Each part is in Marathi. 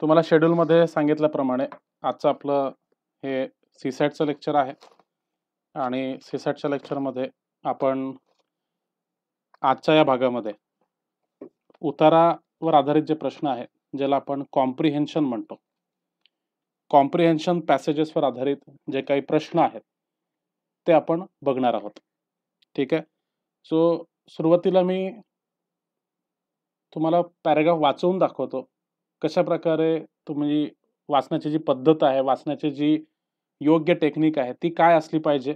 तुम्हाला शेड्यूलमध्ये सांगितल्याप्रमाणे आजचं आपलं हे सीसॅटचं लेक्चर आहे आणि सीसॅटच्या लेक्चरमध्ये आपण आजच्या या भागामध्ये उतारावर आधारित जे प्रश्न आहेत ज्याला आपण कॉम्प्रिहेन्शन म्हणतो. कॉम्प्रिहेन्शन पॅसेजेसवर आधारित जे काही प्रश्न आहेत ते आपण बघणार आहोत. ठीक आहे. सो सुरुवातीला मी तुम्हाला पॅराग्राफ वाचवून दाखवतो. कशा प्रकारे तुम्ही वाचण्याची जी पद्धत आहे, वाचण्याची जी योग्य टेक्निक आहे ती काय असली पाहिजे,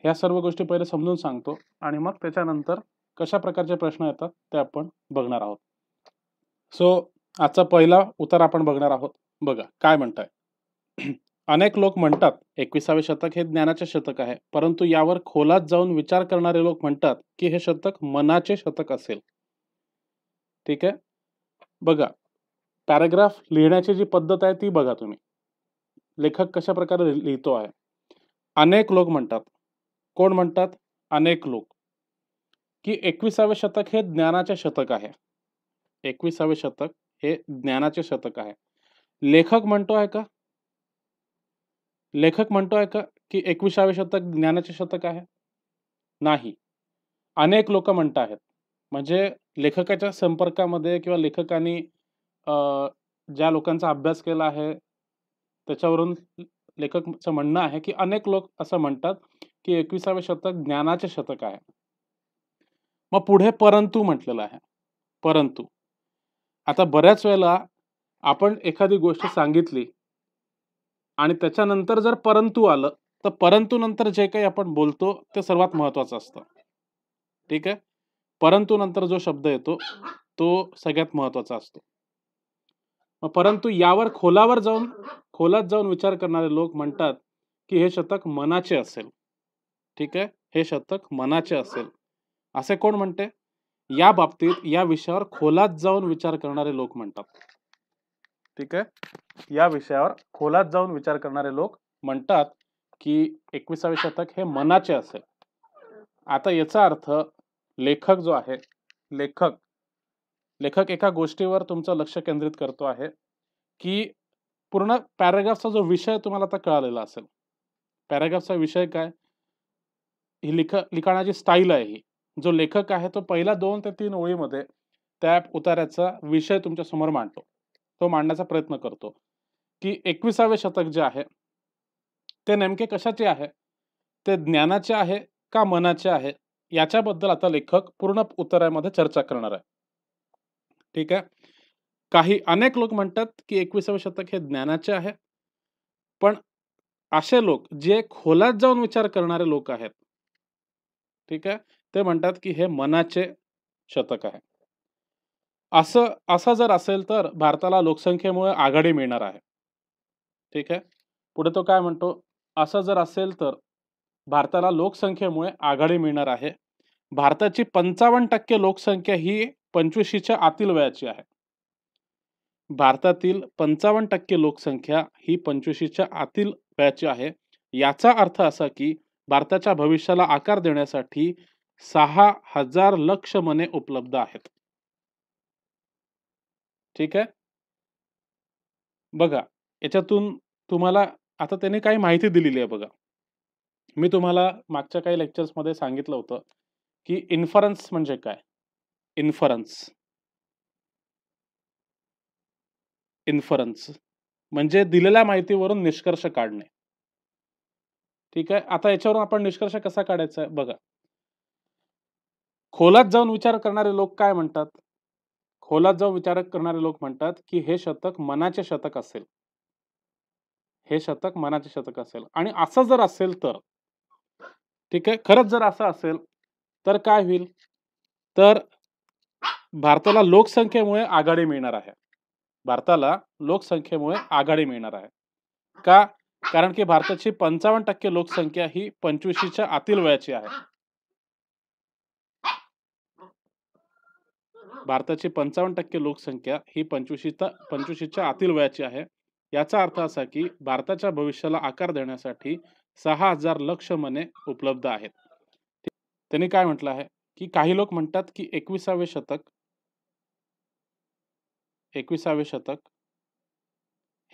ह्या सर्व गोष्टी पहिले समजून सांगतो आणि मग त्याच्यानंतर कशा प्रकारचे प्रश्न येतात ते आपण बघणार आहोत. सो आजचा पहिला उत्तर आपण बघणार आहोत. बघा काय म्हणताय. अनेक लोक म्हणतात 21वे शतक हे ज्ञानाचे शतक आहे, परंतु यावर खोलात जाऊन विचार करणारे लोक म्हणतात की हे शतक मनाचे शतक असेल. ठीक आहे. बघा पॅराग्राफ लिहिण्याची जी पद्धत आहे ती बघा तुम्ही. लेखक कशा प्रकारे लिहितो आहे. अनेक लोक म्हणतात. कोण म्हणतात? अनेक लोक. की 21वे शतक हे ज्ञानाचे शतक आहे. 21वे शतक हे ज्ञानाचे शतक आहे. लेखक म्हणतो आहे का? लेखक म्हणतो आहे का की 21वे शतक ज्ञानाचे शतक आहे? नाही. अनेक लोक म्हणत आहेत. म्हणजे लेखकाच्या संपर्कामध्ये किंवा लेखकाने ज्या लोकांचा अभ्यास केला आहे त्याच्यावरून लेखकाचं म्हणणं आहे की अनेक लोक असं म्हणतात की 21वे शतक ज्ञानाचे शतक आहे. मग पुढे परंतु म्हटलेलं आहे. परंतु आता बऱ्याच वेळेला आपण एखादी गोष्ट सांगितली आणि त्याच्यानंतर जर परंतु आलं तर परंतु नंतर जे काही आपण बोलतो ते सर्वात महत्त्वाचं असतं. ठीक आहे. परंतु नंतर जो शब्द येतो तो सगळ्यात महत्त्वाचा असतो. मग परंतु यावर खोलात जाऊन विचार करणारे लोक म्हणतात की हे शतक मनाचे असेल. ठीक आहे. हे शतक मनाचे असेल. असे कोण म्हणते? या बाबतीत या विषयावर खोलात जाऊन विचार करणारे लोक म्हणतात. ठीक आहे. या विषयावर खोलात जाऊन विचार करणारे लोक म्हणतात की 21वे शतक हे मनाचे असेल. आता याचा अर्थ लेखक जो आहे, लेखक एका गोष्टीवर तुमचं लक्ष केंद्रित करतो आहे की पूर्ण पॅराग्राफचा जो विषय तुम्हाला आता कळालेला असेल. पॅराग्राफचा विषय काय? ही लिखाणाची स्टाईल आहे ही. जो लेखक आहे तो पहिल्या 2 ते 3 ओळीमध्ये त्या उतार्याचा विषय तुमच्या समोर मांडतो. तो मांडण्याचा प्रयत्न करतो की 21वे शतक जे आहे ते नेमके कशाचे आहे? ते ज्ञानाचे आहे का मनाचे आहे? याच्याबद्दल आता लेखक पूर्ण उत्तरामध्ये चर्चा करणार आहे. ठीक आहे. अनेक लोक म्हणतात की 21वे शतक हे ज्ञानाचे आहे. पण असे लोक जे खोलात जाऊन विचार करणारे लोक आहेत. ठीक आहे. ते म्हणतात की हे मनाचे शतक आहे. असं जर असेल तर भारताला लोकसंख्येमुळे आघाडी मिळणार आहे. ठीक आहे. पुढे तो काय म्हणतो? असं जर असेल तर भारताला लोकसंख्येमुळे आघाडी मिळणार आहे. भारताची 55% लोकसंख्या ही 25च्या आतील वयाची आहे. भारतातील 55% लोकसंख्या ही 25च्या आतील वयाची आहे. याचा अर्थ असा की भारताच्या भविष्याला आकार देण्यासाठी 6,000 लक्ष मने उपलब्ध आहेत. ठीक आहे. बघा याच्यातून तुम्हाला आता त्यांनी काही माहिती दिलेली आहे बघा. मी तुम्हाला मागच्या काही लेक्चर्समध्ये सांगितलं होतं की इन्फरन्स म्हणजे काय? इन्फरन्स म्हणजे दिलेल्या माहितीवरून निष्कर्ष काढणे. ठीक आहे. आता याच्यावरून आपण निष्कर्ष कसा काढायचा आहे बघा. खोलात जाऊन विचार करणारे लोक काय म्हणतात? खोलात जाऊन विचार करणारे लोक म्हणतात की हे शतक मनाचे शतक असेल. हे शतक मनाचे शतक असेल आणि असं जर असेल तर ठीक आहे. खरंच जर असं असेल तर काय होईल? तर भारताला लोकसंख्येमुळे आघाडी मिळणार आहे. भारताला लोकसंख्येमुळे आघाडी मिळणार आहे. का? कारण की भारताची 55% लोकसंख्या ही 25च्या आतील वयाची आहे. भारताची 55% लोकसंख्या ही 25च्या आतील वयाची आहे. याचा अर्थ असा की भारताच्या भविष्याला आकार देण्यासाठी 6,000 लक्ष मने उपलब्ध आहेत. त्यांनी काय म्हटलं आहे की काही लोक म्हणतात की 21वे शतक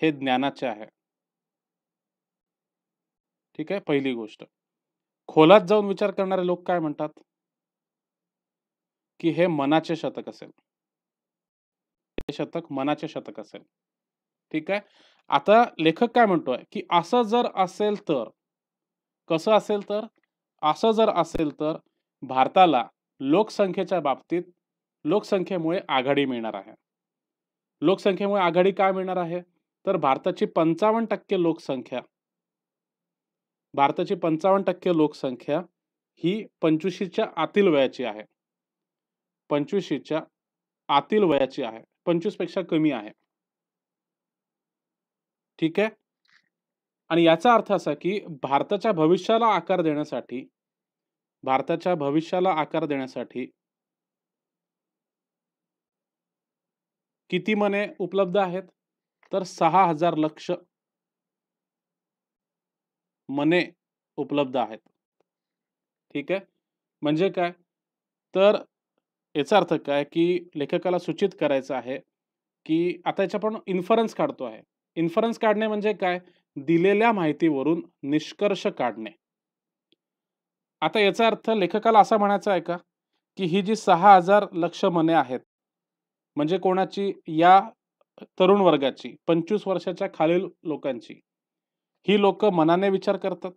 हे ज्ञानाचे आहे. ठीक आहे, पहिली गोष्ट. खोलात जाऊन विचार करणारे लोक काय म्हणतात, की हे मनाचे शतक असेल. हे शतक मनाचे शतक असेल. ठीक आहे. आता लेखक काय म्हणतोय, की असं जर असेल तर, कसं असेल तर? असं जर असेल तर भारताला लोकसंख्येच्या बाबतीत लोकसंख्येमुळे आघाडी मिळणार आहे. लोकसंख्येमुळे आघाडी काय मिळणार आहे? तर भारताची 55% लोकसंख्या ही 25च्या आतील वयाची आहे. 25च्या आतील वयाची आहे. 25 पेक्षा कमी आहे. ठीक आहे? आणि याचा अर्थ असा, की भारताच्या भविष्याला आकार देण्यासाठी किती मने उपलब्ध आहेत? तर 6,000 लक्ष मने उपलब्ध आहेत. ठीक आहे. म्हणजे काय? तर याचा अर्थ काय, की लेखकाला सूचित करायचं आहे, की आता याच्या आपण इन्फरन्स काढतो आहे. इन्फरन्स काढणे म्हणजे काय? दिलेल्या माहितीवरून निष्कर्ष काढणे. आता याचा अर्थ लेखकाला असा म्हणायचा आहे का, की ही जी 6,000 लक्ष मने आहेत, म्हणजे कोणाची? या तरुण वर्गाची, 25 वर्षाच्या खालील लोकांची. ही लोकं मनाने विचार करतात.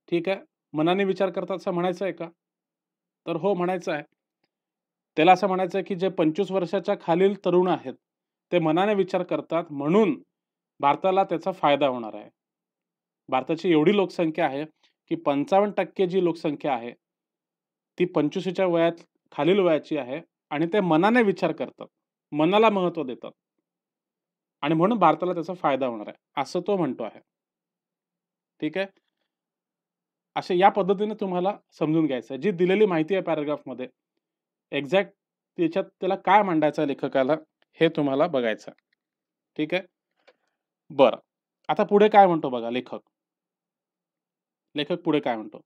ठीक आहे. मनाने विचार करतात असं म्हणायचं आहे का? तर हो म्हणायचं आहे. त्याला असं म्हणायचं आहे, की जे 25 वर्षाच्या खालील तरुण आहेत, ते मनाने विचार करतात म्हणून भारताला त्याचा फायदा होणार आहे. भारताची एवढी लोकसंख्या आहे, की 55% जी लोकसंख्या आहे, ती 25च्या खालील वयाची आहे आणि ते मनाने विचार करतात. मनाला महत्त्व देतात. आणि म्हणून भारताला त्याचा फायदा होणार आहे, असं तो म्हणतो आहे. ठीक आहे. अशा या पद्धतीने तुम्हाला समजून घ्यायचं आहे. जी दिलेली माहिती आहे पॅराग्राफमध्ये, एक्झॅक्ट त्याच्यात त्याला काय मांडायचं आहे लेखकाला, हे तुम्हाला बघायचं आहे. ठीक आहे. बरं. आता पुढे काय म्हणतो बघा लेखक. लेखक पुढे काय म्हणतो?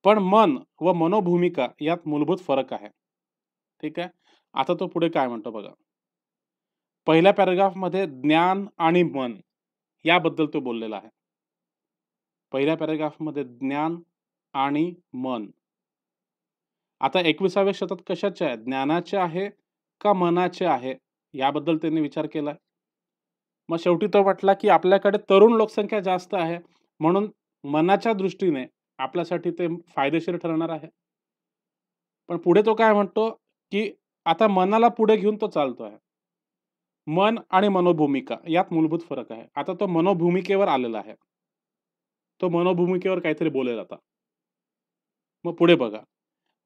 पण मन व मनोभूमिका यात मूलभूत फरक आहे. ठीक आहे. आता तो पुढे काय म्हणतो बघा. पहिल्या पॅराग्राफमध्ये ज्ञान आणि मन याबद्दल तो बोललेला आहे. पहिल्या पॅराग्राफमध्ये ज्ञान आणि मन. आता 21सावे शतक कशाचे आहे? ज्ञानाचे आहे का मनाचे आहे? याबद्दल त्यांनी विचार केलाय. मग शेवटी तो म्हटला, की आपल्याकडे तरुण लोकसंख्या जास्त आहे, म्हणून मनाच्या दृष्टीने आपल्यासाठी ते फायदेशीर ठरणार आहे. पण पुढे तो काय म्हणतो, की आता मनाला पुढे घेऊन तो चालतो आहे. मन आणि मनोभूमिका यात मूलभूत फरक आहे. आता तो मनोभूमिकेवर आलेला आहे. तो मनोभूमिकेवर काहीतरी बोलेल आता. मग पुढे बघा.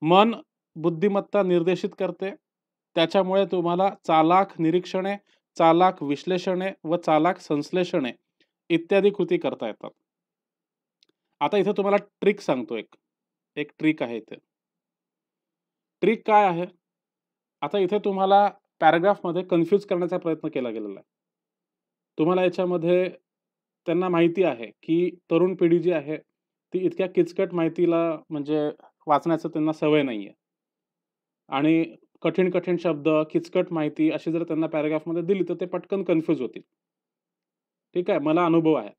मन बुद्धिमत्ता निर्देशित करते. त्याच्यामुळे तुम्हाला चालाख निरीक्षणे, चालाख विश्लेषणे व चालाख संश्लेषणे इत्यादी कृती करता येतात. आता इथे तुम्हाला ट्रिक सांगतो एक. एक ट्रिक आहे इथे. ट्रिक काय आहे? आता इथे तुम्हाला पॅराग्राफमध्ये कन्फ्यूज करण्याचा प्रयत्न केला गेलेला आहे. तुम्हाला याच्यामध्ये त्यांना माहिती आहे, की तरुण पिढी जी आहे, ती इतक्या किचकट माहितीला म्हणजे वाचण्याचं त्यांना सवय नाहीये. आणि कठीण-कठीण शब्द, किचकट माहिती अशी जर त्यांना पॅराग्राफमध्ये दिली, तर ते पटकन कन्फ्यूज होतील. ठीक आहे. मला अनुभव आहे.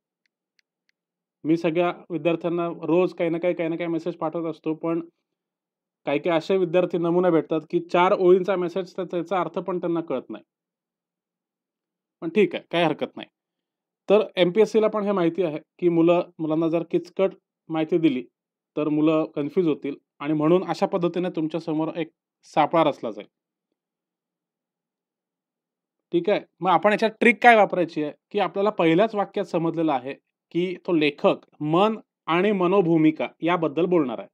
मी सगळ्या विद्यार्थ्यांना रोज काही ना काही मेसेज पाठवत असतो. पण काही-काही असे विद्यार्थी नमुने भेटतात, की 4 ओळींचा मेसेज तर त्याचा अर्थ पण त्यांना कळत नाही. पण ठीक आहे, काही हरकत नाही. तर एम-पी-एस-सीला पण हे माहिती आहे, की मुलांना जर किचकट माहिती दिली, तर मुलं कन्फ्यूज होतील आणि म्हणून अशा पद्धतीने तुमच्यासमोर एक सापळा रचला जाईल. ठीक आहे. मग आपण याच्यात ट्रिक काय वापरायची आहे, की आपल्याला पहिल्याच वाक्यात समजलेलं आहे, की तो लेखक मन आणि मनोभूमिका याबद्दल बोलणार आहे.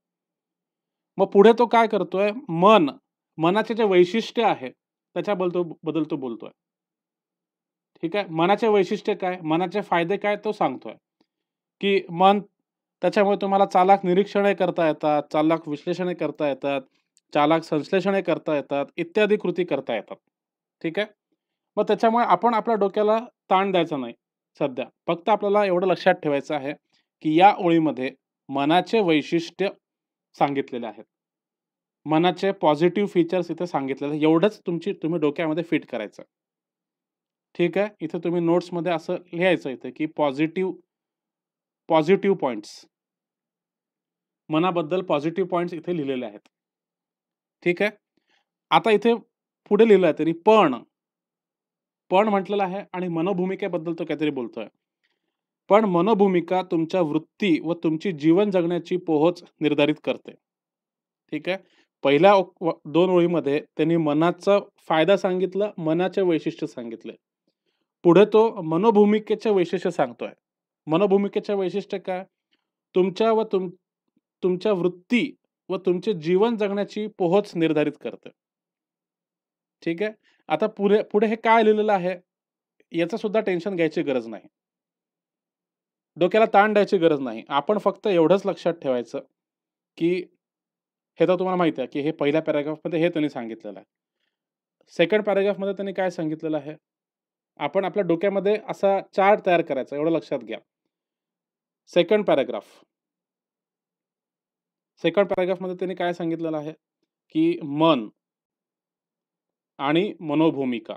मग पुढे तो काय करतोय, मनाचे जे वैशिष्ट्य आहे, बद्दल तो बोलतोय. ठीक आहे. मनाचे वैशिष्ट्य काय? मनाचे फायदे काय? तो सांगतोय, की मन त्याच्यामुळे तुम्हाला चालाख निरीक्षणे करता येतात, चालाख विश्लेषणे करता येतात, चालाख संश्लेषणे करता येतात, इत्यादी कृती करता येतात. ठीक आहे. मग त्याच्यामुळे आपण आपल्या डोक्याला ताण द्यायचा नाही सध्या. फक्त आपल्याला एवढं लक्षात ठेवायचं आहे, की या ओळीमध्ये मनाचे वैशिष्ट्य सांगितलेले आहेत. मनाचे पॉझिटिव्ह फीचर्स इथे सांगितलेले एवढंच तुम्ही डोक्यामध्ये फिट करायचं. ठीक आहे. इथे तुम्ही नोट्समध्ये असं लिहायचं इथे की पॉझिटिव्ह पॉइंट्स. मनाबद्दल पॉझिटिव्ह पॉइंट्स इथे लिहिलेले आहेत. ठीक आहे. आता इथे पुढे लिहिलं आहे त्यांनी पण म्हटलेलं आहे आणि मनोभूमिकेबद्दल तो काहीतरी बोलतोय. पण मनोभूमिका तुमच्या वृत्ती व तुमची जीवन जगण्याची पोहोच निर्धारित करते. ठीक आहे. पहिल्या 2 ओळीमध्ये त्यांनी मनाचा फायदा सांगितलं, मनाचे वैशिष्ट्य सांगितले. पुढे तो मनोभूमिकेचे वैशिष्ट्य सांगतोय. मनोभूमिकेचे वैशिष्ट्य काय? तुमच्या व तुमच्या वृत्ती व तुमचे जीवन जगण्याची पोहोच निर्धारित करते. ठीक आहे. आता पुढे पुढे हे काय लिहिलेलं आहे, याचं सुद्धा टेन्शन घ्यायची गरज नाही. डोक्याला ताण द्यायची गरज नाही. आपण फक्त एवढंच लक्षात ठेवायचं, की हे तर तुम्हाला माहिती आहे, की हे पहिल्या पॅराग्राफमध्ये हे त्यांनी सांगितलेलं आहे. सेकंड पॅराग्राफमध्ये त्यांनी काय सांगितलेलं आहे? आपण आपल्या डोक्यामध्ये असा चार्ट तयार करायचा, एवढं लक्षात घ्या. Second paragraph. सेकंड पॅराग्राफमध्ये त्यांनी काय सांगितलेलं आहे, की मन आणि मनोभूमिका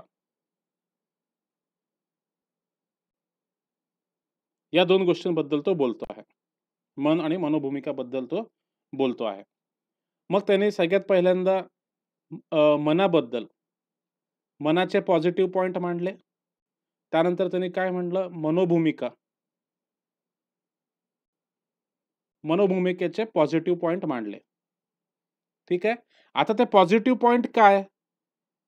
या 2 गोष्टींबद्दल तो बोलतो आहे. मन आणि मनोभूमिकाबद्दल तो बोलतो आहे. मग त्याने सगळ्यात पहिल्यांदा मनाबद्दल, मनाचे पॉझिटिव्ह पॉइंट मांडले. त्यानंतर त्यांनी काय म्हटलं, मनोभूमिकेचे पॉझिटिव्ह पॉइंट मांडले. ठीक आहे. आता ते पॉझिटिव्ह पॉइंट काय?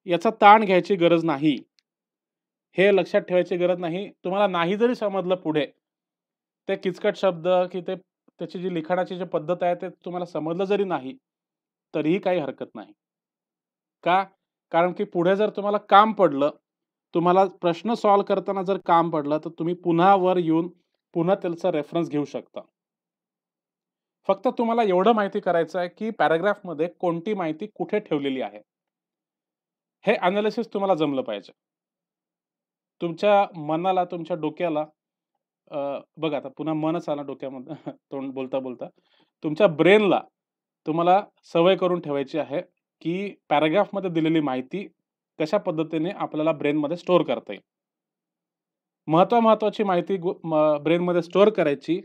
याचा ताण घ्यायची गरज नाही. हे लक्षात ठेवायची गरज नाही. तुम्हाला नाही जरी समजलं पुढे, ते किचकट शब्द की त्याची जी लिखाणाची जी पद्धत आहे, ते तुम्हाला समजलं जरी नाही, तरीही काही हरकत नाही. का? कारण की पुढे जर तुम्हाला काम पडलं, तुम्हाला प्रश्न सॉल्व्ह करताना जर काम पडलं, तर तुम्ही पुन्हा वर येऊन पुन्हा त्याचा रेफरन्स घेऊ शकता. फक्त तुम्हाला एवढं माहिती करायचं आहे, की पॅराग्राफमध्ये कोणती माहिती कुठे ठेवलेली आहे. हे एनालिसिस तुम्हाला जमलं पाहिजे. तुमच्या मनाला, तुमच्या डोक्याला बघा आता पुन्हा मनच आलं डोक्यामध्ये तोंड बोलता-बोलता. तुमच्या ब्रेनला तुम्हाला सवय करून ठेवायची आहे, की पॅराग्राफमध्ये दिलेली माहिती कशा पद्धतीने आपल्याला ब्रेनमध्ये स्टोअर करता येईल. महत्त्वाची माहिती ब्रेनमध्ये स्टोअर करायची.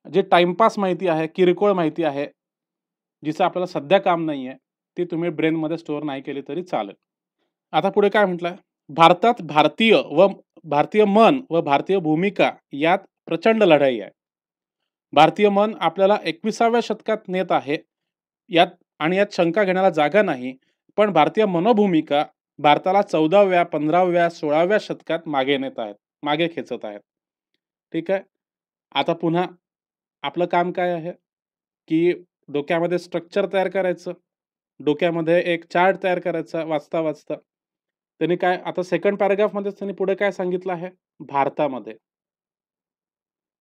जे टाईमपास माहिती आहे, किरकोळ माहिती आहे, जिचं आपल्याला सध्या काम नाहीये, ती तुम्ही ब्रेनमध्ये स्टोअर नाही केली तरी चालेल. आता पुढे काय म्हटलंय? भारतात भारतीय मन व भारतीय भूमिका यात प्रचंड लढाई आहे. भारतीय मन आपल्याला 21व्या शतकात नेत आहे. यात शंका घेण्याला जागा नाही. पण भारतीय मनोभूमिका भारताला 14व्या, 15व्या, 16व्या शतकात मागे नेत आहेत. मागे खेचत आहेत. ठीक आहे. आता पुन्हा आपलं काम काय आहे, की डोक्यामध्ये स्ट्रक्चर तयार करायचं. डोक्यामध्ये एक चार्ट तयार करायचा वाचता-वाचता. त्यांनी काय आता सेकंड पॅराग्राफमध्येच त्यांनी पुढे काय सांगितलं आहे? भारतामध्ये.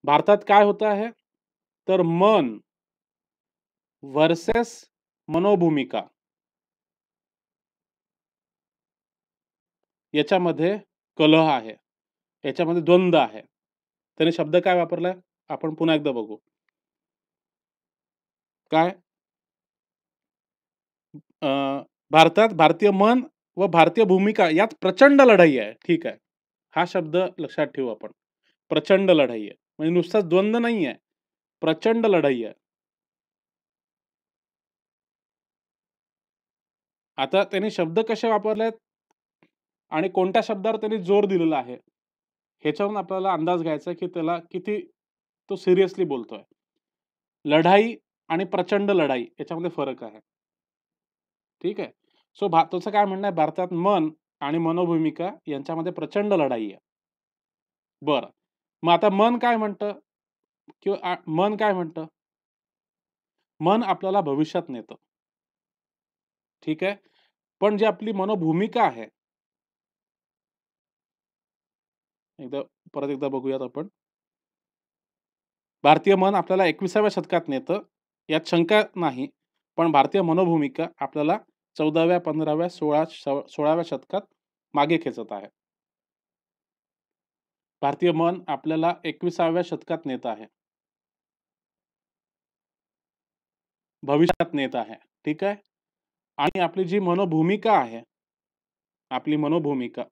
भारतात काय होतं आहे? तर मन व्हर्सेस मनोभूमिका याच्यामध्ये कलह आहे. याच्यामध्ये द्वंद्व आहे. त्याने शब्द काय वापरलाय? आपण पुन्हा एकदा बघू. काय? अ, भारतात भारतीय मन व भारतीय भूमिका यात प्रचंड लढाई आहे. ठीक आहे. हा शब्द लक्षात ठेवू आपण. प्रचंड लढाई आहे. म्हणजे नुसताच द्वंद्व नाहीये. प्रचंड लढाई आहे. आता त्यांनी शब्द कसे वापरलेत आणि कोणत्या शब्दावर त्यांनी जोर दिलेला आहे, ह्याच्यावरून आपल्याला अंदाज घ्यायचा की त्याला किती तो सिरियसली बोलतोय. लढाई आणि प्रचंड लढाई याच्यामध्ये फरक आहे. ठीक आहे. सो त्याचं काय म्हणणं आहे, भारतात मन आणि मनोभूमिका यांच्यामध्ये प्रचंड लढाई आहे. बरं. मग आता मन काय म्हणतं किंवा मन काय म्हणतं? मन आपल्याला भविष्यात नेतं. ठीक आहे. पण जी आपली मनोभूमिका आहे, एकदा परत एकदा बघूयात आपण. भारतीय मन आपल्याला 21व्या शतकात नेतं, यात शंका नाही. पण भारतीय मनोभूमिका आपल्याला 14व्या, 15व्या, 16व्या शतकात मागे खेचत आहे. भारतीय मन आपल्याला 21व्या शतकात नेत आहे. भविष्यात नेत आहे. ठीक आहे. आणि आपली जी मनोभूमिका आहे, आपली मनोभूमिका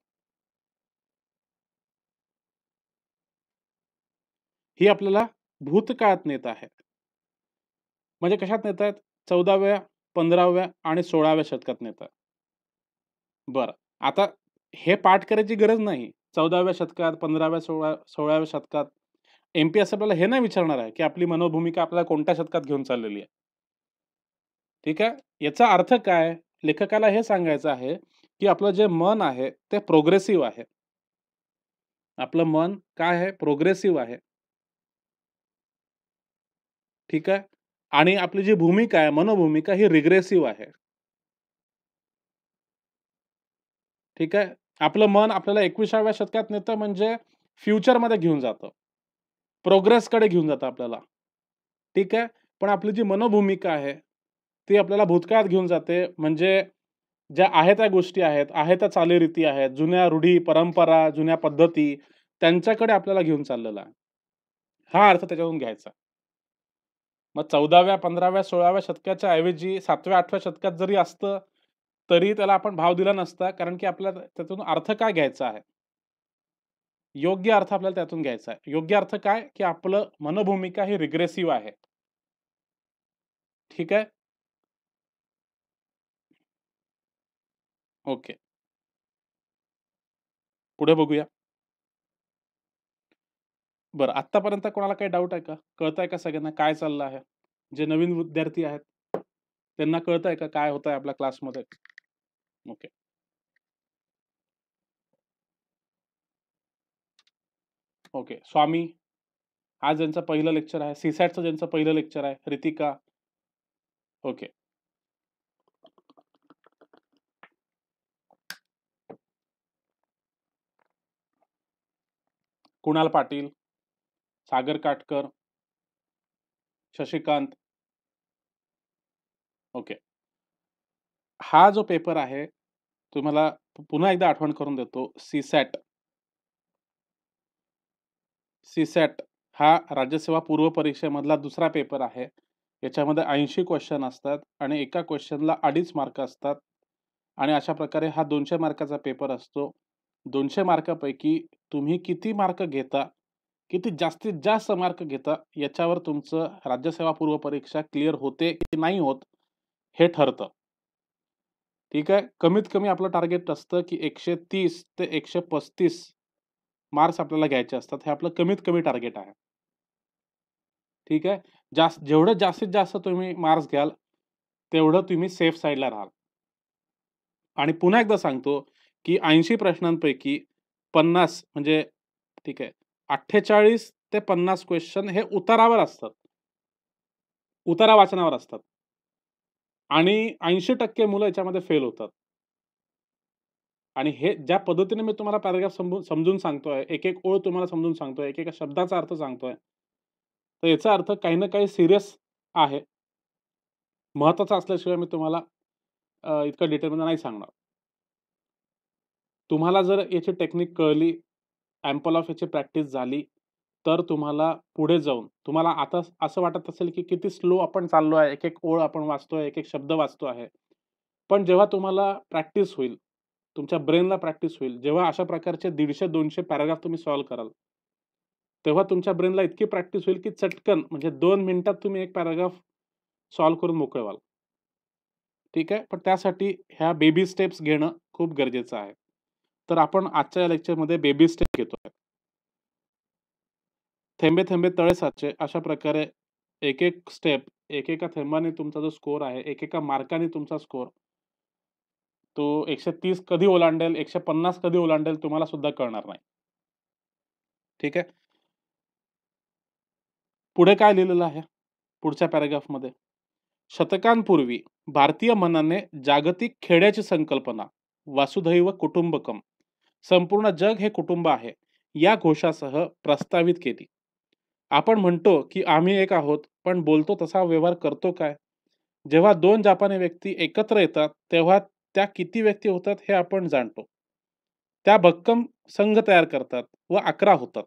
ही आपल्याला भूतकाळात नेत आहे. म्हणजे कशात नेतायत? 14व्या, 15व्या आणि 16व्या शतकात नेतात. बरं. आता हे पाठ करायची गरज नाही. 14व्या शतकात, 15व्या, 16व्या शतकात एम-पी-एस आपल्याला हे नाही विचारणार आहे, की आपली मनोभूमिका आपल्याला कोणत्या शतकात घेऊन चाललेली आहे. ठीक आहे? याचा अर्थ काय? लेखकाला हे सांगायचं आहे, की आपलं जे मन आहे ते प्रोग्रेसिव्ह आहे. आपलं मन काय आहे? प्रोग्रेसिव्ह आहे. ठीक आहे? आणि आपली जी भूमिका आहे, मनोभूमिका ही रिग्रेसिव्ह आहे. ठीक आहे? आपलं मन आपल्याला 21व्या शतकात नेतं म्हणजे फ्युचरमध्ये घेऊन जातं. प्रोग्रेसकडे घेऊन जातं आपल्याला. ठीक आहे? पण आपली जी मनोभूमिका आहे, ती आपल्याला भूतकाळात घेऊन जाते. म्हणजे ज्या आहे त्या गोष्टी आहेत, आहे त्या चालीरीती आहेत, जुन्या रूढी, परंपरा, जुन्या पद्धती त्यांच्याकडे आपल्याला घेऊन चाललेला आहे. हा अर्थ त्याच्यातून घ्यायचा. मग 14व्या, 15व्या, 16व्या शतकाच्या ऐवजी 7व्या, 8व्या शतकात जरी असतं, तरी त्याला आपण भाव दिला नसता. कारण की आपल्याला त्यातून अर्थ काय घ्यायचा आहे? योग्य अर्थ आपल्याला त्यातून घ्यायचा आहे. योग्य अर्थ काय? की आपलं मनोभूमिका ही रिग्रेसिव्ह आहे. ठीक आहे? ओके. पुढे बघूया. बरं, आत्तापर्यंत कोणाला काही डाऊट आहे का? कळतंय का सगळ्यांना काय चाललं आहे? जे नवीन विद्यार्थी आहेत, त्यांना कळतंय का काय होतंय आपल्या क्लासमध्ये? ओके. ओके. स्वामी, आज ज्यांचं पहिलं लेक्चर आहे, सी-सॅटचं ज्यांचं पहिलं लेक्चर आहे, रितिका. ओके. कुणाल पाटील, सागर काटकर, शशिकांत. ओके. हा जो पेपर आहे, तुम्हाला पुन्हा एकदा आठवण करून देतो. सी-सॅट. सी-सॅट हा राज्यसेवा पूर्व परीक्षेमधला दुसरा पेपर आहे. याच्यामध्ये 80 क्वेश्चन असतात आणि एका क्वेश्चनला 2.5 मार्क असतात आणि अशा प्रकारे हा 200 मार्काचा पेपर असतो. 200 मार्कापैकी तुम्ही किती मार्क घेता, किती जास्तीत जास्त मार्क घेता, याच्यावर तुमचं राज्यसेवा पूर्व परीक्षा क्लिअर होते की नाही होत, हे ठरतं. ठीक आहे. कमीत कमी आपलं टार्गेट असतं, की 130 ते 135 मार्क्स आपल्याला घ्यायचे असतात. हे आपलं कमीत कमी टार्गेट आहे. ठीक आहे. जेवढं जास्तीत जास्त तुम्ही मार्क्स घ्याल, तेवढं तुम्ही सेफ साइडला राहाल. आणि पुन्हा एकदा सांगतो, की 80 प्रश्नांपैकी 50 म्हणजे ठीक आहे, 48 ते 50 क्वेश्चन हे उतारावर असतात. उतारा वाचनावर असतात. आणि 80% मुलं याच्यामध्ये फेल होतात. आणि हे ज्या पद्धतीने मी तुम्हाला पॅराग्राफ समजून सांगतोय, एक-एक ओळ तुम्हाला समजून सांगतोय, एकेका शब्दाचा अर्थ सांगतोय. तर याचा अर्थ काही ना काही सीरियस आहे. महत्त्वाचं असल्याशिवाय मी तुम्हाला इतकं डिटेलमध्ये नाही सांगणार. तुम्हाला जर याची टेक्निक कळली, एम्पल ऑफ याची प्रॅक्टिस झाली, तर तुम्हाला पुढे जाऊन तुम्हाला आता असं वाटत असेल, की किती स्लो आपण चाललो आहे. एक-एक ओळ आपण वाचतोय, एक-एक शब्द वाचतो आहे. पण जेव्हा तुम्हाला प्रॅक्टिस होईल, तुमच्या ब्रेनला प्रॅक्टिस होईल, जेव्हा अशा प्रकारचे 150-200 पॅराग्राफ तुम्ही सॉल्व्ह कराल, तेव्हा तुमच्या ब्रेनला इतकी प्रॅक्टिस होईल, की चटकन म्हणजे 2 मिनिटात तुम्ही एक पॅराग्राफ सॉल्व्ह करून मोकळे व्हाल. ठीक आहे. पण त्यासाठी ह्या बेबी स्टेप्स घेणं खूप गरजेचं आहे. तर आपण आजच्या या लेक्चरमध्ये बेबी स्टेप घेतोय. थेंबे थेंबे तळे साचे अशा प्रकारे एक-एक स्टेप, एकेका थेंबाने तुमचा जो स्कोर आहे, एकेका मार्काने तुमचा स्कोर तो 130 कधी ओलांडेल, 150 कधी ओलांडेल तुम्हाला सुद्धा कळणार नाही. ठीक आहे. पुढे काय लिहिलेलं आहे? पुढच्या पॅराग्राफमध्ये शतकांपूर्वी भारतीय मनाने जागतिक खेड्याची संकल्पना वासुधैव कुटुंबकम संपूर्ण जग हे कुटुंब आहे या घोषासह प्रस्तावित केली. आपण म्हणतो की आम्ही एक आहोत, पण बोलतो तसा व्यवहार करतो काय? जेव्हा 2 जापानी व्यक्ती एकत्र येतात, तेव्हा त्या किती व्यक्ती होतात हे आपण जाणतो. त्या भक्कम संघ तयार करतात व 11 होतात.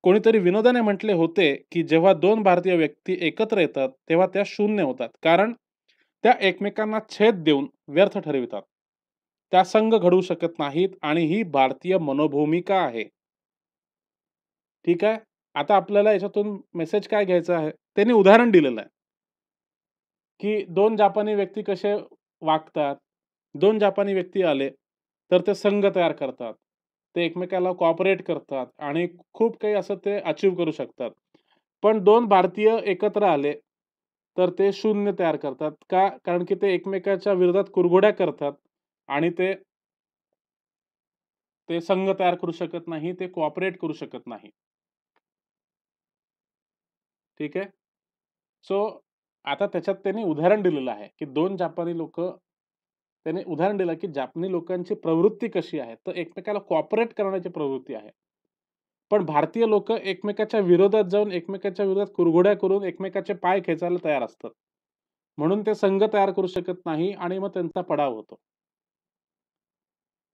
कोणीतरी विनोदाने म्हटले होते, की जेव्हा 2 भारतीय व्यक्ती एकत्र येतात, तेव्हा त्या शून्य होतात. कारण त्या एकमेकांना छेद देऊन व्यर्थ ठरवितात. त्या संघ घडवू शकत नाहीत आणि ही भारतीय मनोभूमिका आहे. ठीक आहे? आता आपल्याला याच्यातून मेसेज काय घ्यायचा आहे? त्यांनी उदाहरण दिलेलं आहे, की 2 जापानी व्यक्ती कसे वागतात. 2 जापानी व्यक्ती आले, तर ते संघ तयार करतात. ते एकमेकाला कोऑपरेट करतात आणि खूप काही असं ते अचीव्ह करू शकतात. पण 2 भारतीय एकत्र आले, तर ते शून्य तयार करतात. का? कारण की ते एकमेकाच्या विरोधात कुरघोड्या करतात आणि ते संघ तयार करू शकत नाही, ते कोऑपरेट करू शकत नाही. ठीक आहे? सो आता त्याच्यात त्यांनी उदाहरण दिलेलं आहे, की 2 जापानी लोकं त्याने उदाहरण दिलं, की जापानी लोकांची प्रवृत्ती कशी आहे? तर एकमेकाला कोऑपरेट करण्याची प्रवृत्ती आहे. पण भारतीय लोकं एकमेकाच्या विरोधात जाऊन, एकमेकाच्या विरोधात कुरघोड्या करून एकमेकाचे पाय खेचायला तयार असतात. म्हणून ते संघ तयार करू शकत नाही आणि मग त्यांचा पडाव होतो.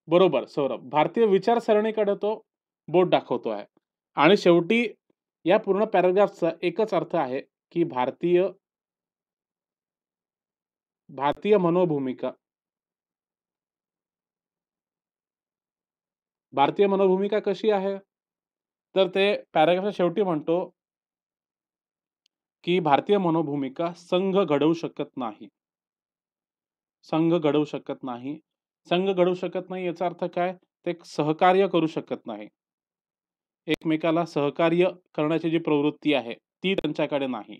बरोबर सौरभ. भारतीय विचारसरणीकडे तो बोट दाखवतो आहे. आणि शेवटी या पूर्ण पॅराग्राफचा एकच अर्थ आहे, की भारतीय मनोभूमिका भारतीय मनोभूमिका कशी आहे? तर ते पॅराग्राफच्या शेवटी म्हणतो, की भारतीय मनोभूमिका संघ घडवू शकत नाही. संघ घडवू शकत नाही. संघ घडवू शकत नाही याचा अर्थ काय? ते सहकार्य करू शकत नाही. एकमेकाला सहकार्य करण्याची जी प्रवृत्ती आहे, ती त्यांच्याकडे नाही.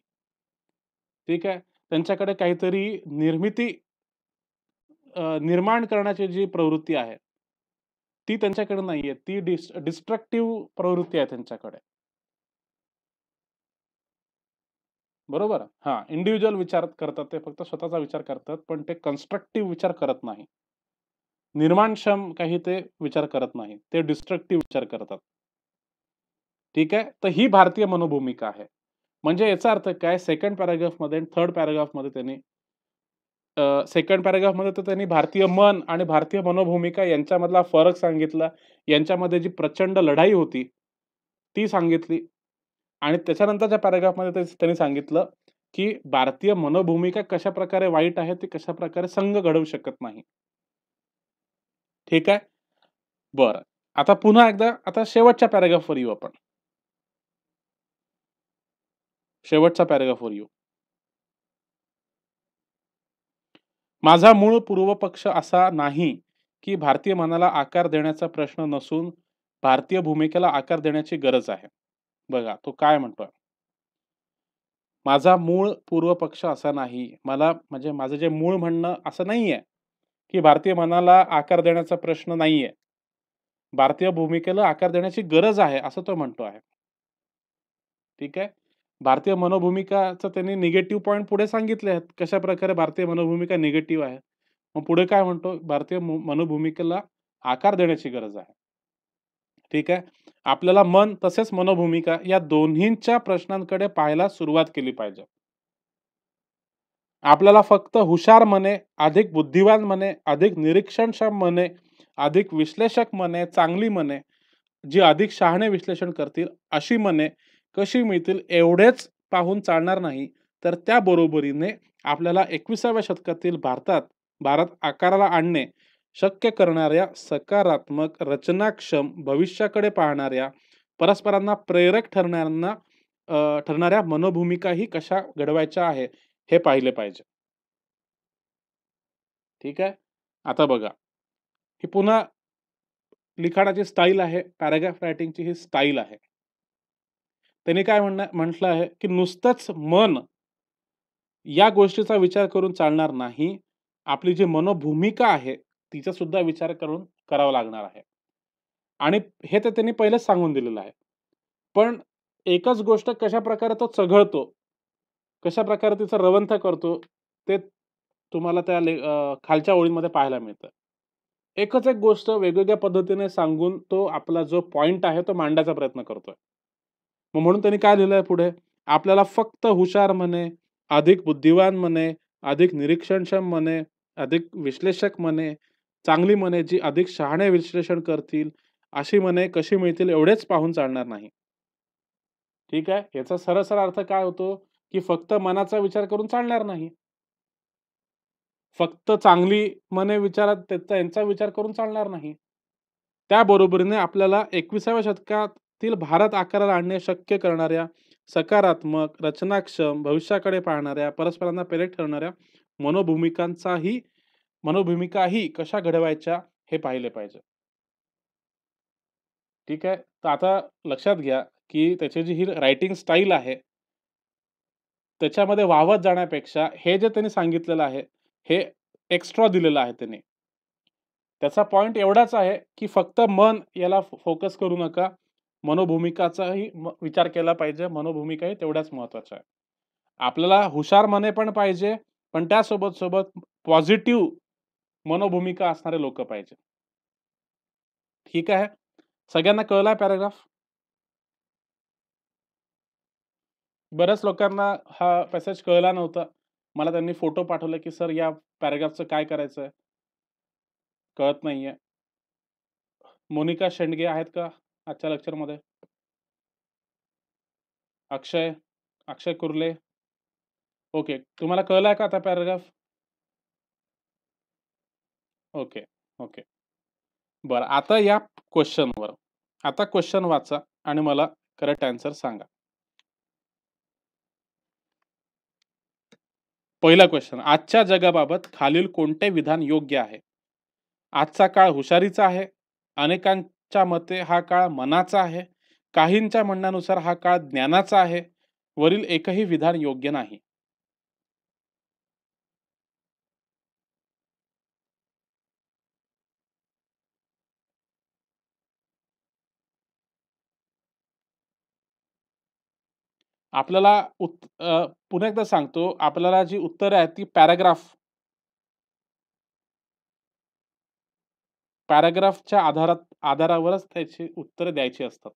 ठीक आहे. त्यांच्याकडे काहीतरी निर्माण करण्याची जी प्रवृत्ती आहे, ती त्यांच्याकडे नाहीये. ती डिस्ट्रक्टिव्ह प्रवृत्ती आहे त्यांच्याकडे. बरोबर? हां, इंडिव्हिज्युअल विचार करतात ते फक्त स्वतःचा विचार करतात, पण ते कन्स्ट्रक्टिव्ह विचार करत नाही. निर्माणक्षम काही ते विचार करत नाही. ते डिस्ट्रक्टिव्ह विचार करतात. ठीक आहे? तर ही भारतीय मनोभूमिका आहे. म्हणजे याचा अर्थ काय? सेकंड पॅराग्राफमध्ये आणि थर्ड पॅराग्राफमध्ये त्यांनी सेकंड पॅराग्राफमध्ये तर त्यांनी भारतीय मन आणि भारतीय मनोभूमिका यांच्यामधला फरक सांगितला. यांच्यामध्ये जी प्रचंड लढाई होती, ती सांगितली आणि त्याच्यानंतरच्या पॅराग्राफमध्ये त्यांनी सांगितलं, की भारतीय मनोभूमिका कशाप्रकारे वाईट आहे, ती कशाप्रकारे संघ घडवू शकत नाही. ठीक आहे? बरं. आता पुन्हा एकदा आता शेवटच्या पॅराग्राफवर येऊ आपण. शेवटच्या पॅराग्राफवर येऊ. माझा मूळ पूर्वपक्ष असा नाही, की भारतीय मनाला आकार देण्याचा प्रश्न नसून भारतीय भूमिकेला आकार देण्याची गरज आहे. बघा, तो काय म्हणतोय? माझा मूळ पूर्वपक्ष असा नाही. मला म्हणजे माझं जे मूळ म्हणणं असं नाहीये, की भारतीय मनाला आकार देण्याचा प्रश्न नाहीये. भारतीय भूमिकेला आकार देण्याची गरज आहे, असं तो म्हणतो आहे. ठीक आहे. भारतीय मनोभूमिकाचं त्यांनी निगेटिव्ह पॉइंट पुढे सांगितले आहेत. कशाप्रकारे भारतीय मनोभूमिका निगेटिव्ह आहे. मग पुढे काय म्हणतो? भारतीय मनोभूमिकेला आकार देण्याची गरज आहे. ठीक आहे. आपल्याला मन तसेच मनोभूमिका या दोन्हींच्या प्रश्नांकडे पाहायला सुरुवात केली पाहिजे. आपल्याला फक्त हुशार मने, अधिक बुद्धिवान मने, अधिक निरीक्षणक्षम मने, अधिक विश्लेषक मने, चांगली मने, जी अधिक शहाणे विश्लेषण करतील, अशी मने कशी मिळतील एवढेच पाहून चालणार नाही. तर त्या बरोबरीने आपल्याला 21व्या शतकातील भारत आकाराला आणणे शक्य करणाऱ्या सकारात्मक, रचनाक्षम, भविष्याकडे पाहणाऱ्या, परस्परांना प्रेरक ठरणाऱ्या मनोभूमिकाही कशा घडवायच्या आहे, हे पाहिले पाहिजे. ठीक आहे. आता बघा, ही पुन्हा लिखाणाची स्टाईल आहे. पॅराग्राफ रायटिंगची ही स्टाईल आहे. त्यांनी काय म्हटलं आहे, की नुसतंच मन या गोष्टीचा विचार करून चालणार नाही. आपली जी मनोभूमिका आहे, तिचा सुद्धा विचार करून करावा लागणार आहे. आणि हे तर त्यांनी पहिलेच सांगून दिलेलं आहे. पण एकच गोष्ट कशाप्रकारे तो चघळतो, कशाप्रकारे तिचं रवंथ करतो, ते तुम्हाला त्या खालच्या ओळींमध्ये पाहायला मिळतं. एकच एक गोष्ट वेगवेगळ्या पद्धतीने सांगून तो आपला जो पॉइंट आहे तो मांडायचा प्रयत्न करतोय. मग म्हणून त्यांनी काय लिहिलंय पुढे? आपल्याला फक्त हुशार म्हणे, अधिक बुद्धिवान म्हणे, अधिक निरीक्षणक्षम म्हणे, अधिक विश्लेषक म्हणे, चांगली म्हणे जी अधिक शहाणे विश्लेषण करतील, अशी म्हणे कशी मिळतील एवढेच पाहून चालणार नाही. ठीक आहे. याचा सरळ अर्थ काय होतो, की फक्त मनाचा विचार करून चालणार नाही. फक्त चांगली मने त्यांचा विचार करून चालणार नाही. त्या बरोबरीने आपल्याला 21व्या शतकात जगातील भारत आकाराला आणणे शक्य करणाऱ्या, सकारात्मक, रचनाक्षम, भविष्याकडे पाहणाऱ्या, परस्परांना प्रेरक ठरणाऱ्या मनोभूमिकाही कशा घडवायच्या हे पाहिले पाहिजे. ठीक आहे. तर आता लक्षात घ्या, की त्याची जी ही रायटिंग स्टाईल आहे, त्याच्यामध्ये वाहवत जाण्यापेक्षा हे जे त्यांनी सांगितलेलं आहे, हे एक्स्ट्रा दिलेलं आहे त्यांनी. त्याचा पॉइंट एवढाच आहे, की फक्त मन याला फोकस करू नका. मनोभूमिकाचाही विचार केला पाहिजे. मनोभूमिकाही तेवढ्याच महत्त्वाच्या आहे. आपल्याला हुशार मने पण पाहिजे, पण त्यासोबत पॉझिटिव्ह मनोभूमिका असणारे लोकं पाहिजे. ठीक आहे. सगळ्यांना कळला पॅराग्राफ? बऱ्याच लोकांना हा पॅसेज कळला नव्हता. मला त्यांनी फोटो पाठवले, की "सर या पॅराग्राफचं काय करायचंय? कळत नाहीये." मोनिका शेंडगे आहेत का आजच्या लेक्चरमध्ये? अक्षय, अक्षय कुर्ले. ओके. तुम्हाला कळलाय का आता पॅराग्राफ? Okay, okay. बरं आता या क्वेशनवर. आता क्वेशन वाचा आणि मला करेक्ट आन्सर सांगा. पहिला क्वेशन. आजच्या जगाबाबत खालील कोणते विधान योग्य आहे? आजचा काळ हुशारीचा आहे. अनेकांच्या मते हा काळ मनाचा आहे. काहींच्या म्हणण्यानुसार हा काळ ज्ञानाचा आहे. वरील एकही विधान योग्य नाही. आपल्याला पुन्हा एकदा सांगतो, आपल्याला जी उत्तरं आहेत ती पॅराग्राफच्या आधारावरच त्याची उत्तरं द्यायची असतात.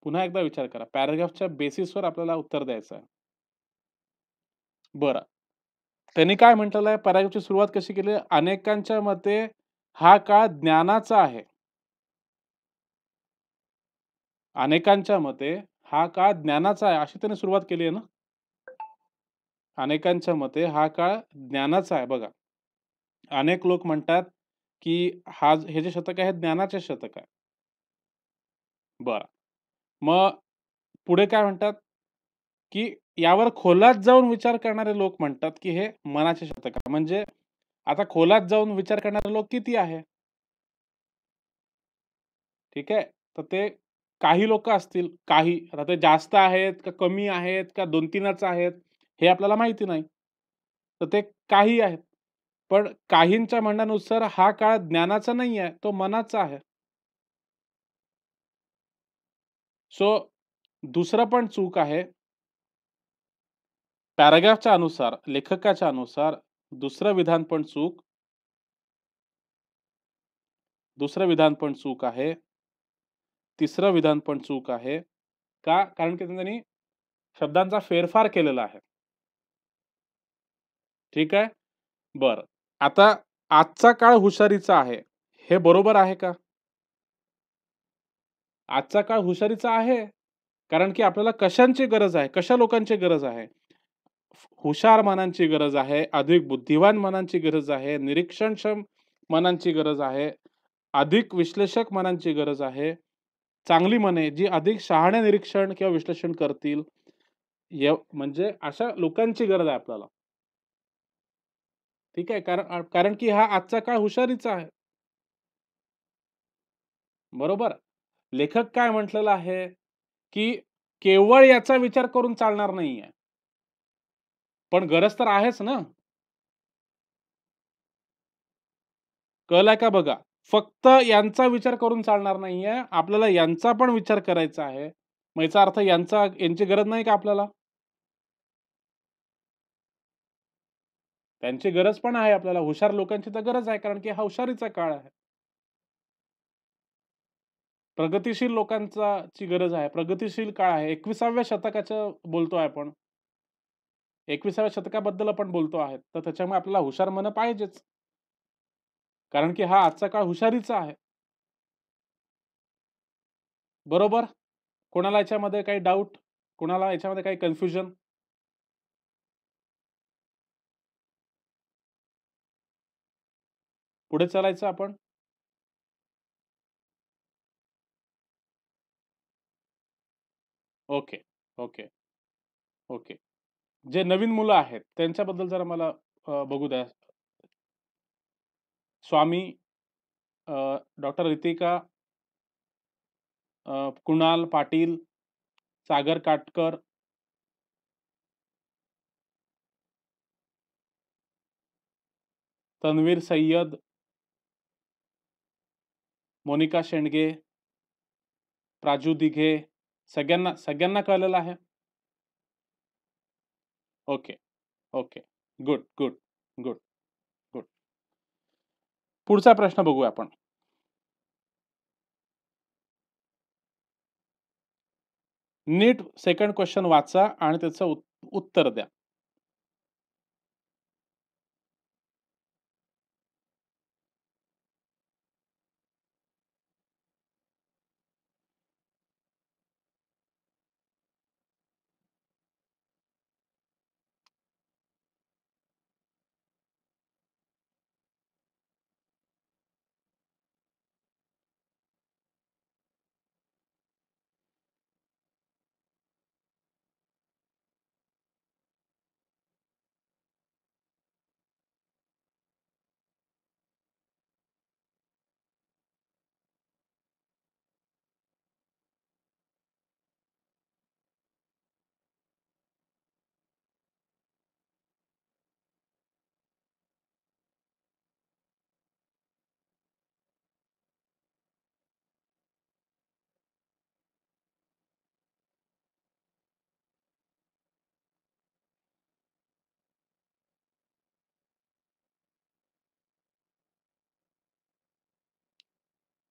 पुन्हा एकदा विचार करा. पॅराग्राफच्या बेसिसवर आपल्याला उत्तर द्यायचं आहे. बरं. त्यांनी काय म्हटलेलं आहे, पॅराग्राफची सुरुवात कशी केली आहे? अनेकांच्या मते हा काळ ज्ञानाचा आहे. अनेकांच्या मते हा काळ ज्ञानाचा आहे, अशी त्याने सुरुवात केली आहे ना? अनेकांच्या मते हा काळ ज्ञानाचा आहे बघा. अनेक लोक म्हणतात, की हे जे शतक आहे, ज्ञानाचे शतक आहे. बरं. मग पुढे काय म्हणतात, की यावर खोलात जाऊन विचार करणारे लोक म्हणतात, की हे मनाचे शतक आहे. म्हणजे आता खोलात जाऊन विचार करणारे लोक किती आहे? ठीक आहे. तर ते काही लोकं असतील, काही. आता ते जास्त आहेत का कमी आहेत का 2-3च आहेत, हे आपल्याला माहिती नाही. तर ते काही आहेत. पण काहींच्या म्हणण्यानुसार हा काळ ज्ञानाचा नाही आहे, तो मनाचा आहे. सो दुसरं पण चूक आहे. पॅराग्राफच्या अनुसार, लेखकाच्या अनुसार दुसरं विधान पण चूक आहे. तिसरं विधान पण चूक आहे. का? कारण की त्यांनी शब्दांचा फेरफार केलेला आहे. ठीक आहे? बरं. आता आजचा काळ हुशारीचा आहे. हे बरोबर आहे का? आजचा काळ हुशारीचा आहे. कारण की आपल्याला कशांची गरज आहे? कशा लोकांची गरज आहे? हुशार मनांची गरज आहे, अधिक बुद्धिवान मनांची गरज आहे, निरीक्षणक्षम मनांची गरज आहे, अधिक विश्लेषक मनांची गरज आहे. चांगली मने जी अधिक शहाणे निरीक्षण किंवा विश्लेषण करतील. म्हणजे अशा लोकांची गरज आहे आपल्याला. ठीक आहे. कारण की हा आजचा काळ हुशारीचा आहे. बरोबर? लेखक काय म्हटलेलं आहे, की केवळ याचा विचार करून चालणार नाहीये. पण गरज तर आहेच ना. कळलंय का बघा? फक्त यांचा विचार करून चालणार नाहीये. आपल्याला यांचा पण विचार करायचा आहे. मग याचा अर्थ यांची गरज नाही का आपल्याला? त्यांची गरज पण आहे आपल्याला. हुशार लोकांची तर गरज आहे, कारण की हा हुशारीचा काळ आहे. प्रगतिशील लोकांचा ची गरज आहे. प्रगतिशील काळ आहे. 21व्या शतकाचं बोलतोय आपण. 21व्या शतकाबद्दल आपण बोलतो आहे. तर त्याच्यामुळे आपल्याला हुशार मनं पाहिजेच. कारण की हा आजचा काळ हुशारीचा आहे. बरोबर? कोणाला याच्यामध्ये काही डाऊट? कुणाला याच्यामध्ये काही कन्फ्युजन? पुढे चालायचं आपण? Okay, okay, okay. जे नवीन मुलं आहेत त्यांच्याबद्दल जरा मला बघू द्या. स्वामी, डॉक्टर रितिका, कुणाल पाटील, सागर काटकर, तन्वीर सय्यद, मोनिका शेंडगे, प्राजू दिघे, सगळ्यांना सगळ्यांना कळलेलं आहे? Okay, okay. Good, good, good, good. पुढचा प्रश्न बघूया आपण. नीट सेकंड क्वेश्चन वाचा आणि त्याचं उत्तर द्या.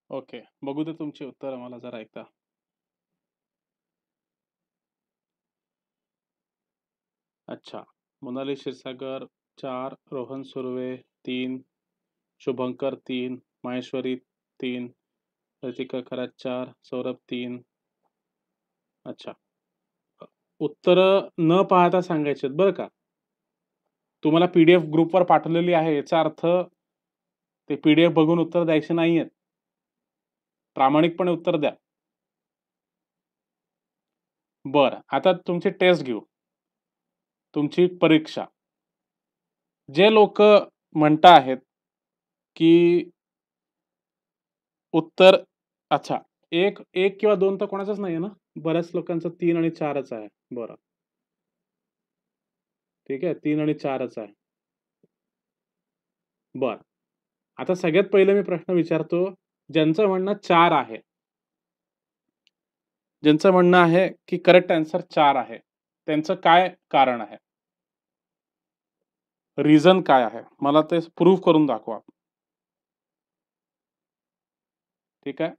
ओके, बघू दे तुमची उत्तर मला जरा एकदा. अच्छा, मोनाली क्षीरसागर 4, रोहन सुर्वे 3, शुभंकर 3, माहेश्वरी 3, रतिका खरात 4, सौरभ 3. अच्छा, उत्तर न पाहता सांगायचे बरं का. तुम्हाला पीडीएफ ग्रुपवर पाठवलेली आहे, याचा अर्थ ते पीडीएफ बघून उत्तर द्यायचे नाहीयेत. प्रामाणिकपणे उत्तर द्या. बरं, आता तुमची टेस्ट घेऊ, तुमची परीक्षा. जे लोक म्हणता आहेत की उत्तर, अच्छा, एक एक किंवा दोन तर कोणाचंच नाहीये ना? बऱ्याच लोकांचं 3 आणि 4च आहे. बरं, ठीक आहे, 3 आणि 4च आहे. बरं, आता सगळ्यात पहिले मी प्रश्न विचारतो, ज्यांचं म्हणणं 4 आहे, ज्यांचं म्हणणं आहे की करेक्ट आन्सर 4 आहे, त्यांचं काय कारण आहे? रिझन काय आहे? मला ते प्रूव्ह करून दाखवा. ठीक आहे?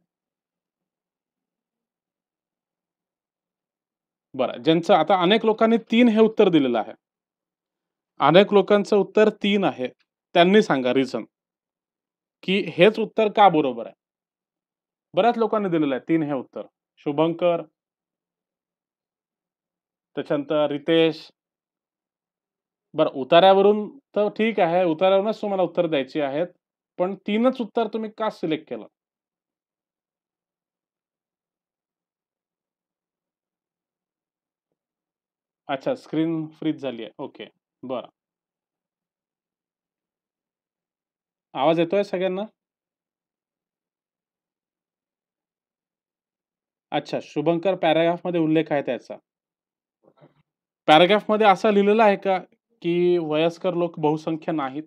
बरं, ज्यांचं आता अनेक लोकांनी 3 हे उत्तर दिलेलं आहे. अनेक लोकांचं उत्तर 3 आहे. त्यांनी सांगा रिझन, की हेच उत्तर का बरोबर आहे? बऱ्याच लोकांनी दिलेलं आहे 3 हे उत्तर. शुभंकर, त्याच्यानंतर रितेश. बरं, उतार्यावरून तर ठीक आहे, उतार्यावरूनच तुम्हाला उत्तर द्यायची आहेत. पण 3च उत्तर तुम्ही का सिलेक्ट केलं? अच्छा, स्क्रीन फ्रीज झाली आहे. ओके, बरं. आवाज येतोय सगळ्यांना? अच्छा, शुभंकर पॅराग्राफमध्ये उल्लेख आहे त्याचा. पॅराग्राफमध्ये असं लिहिलेलं आहे का, की वयस्कर लोक बहुसंख्य नाहीत?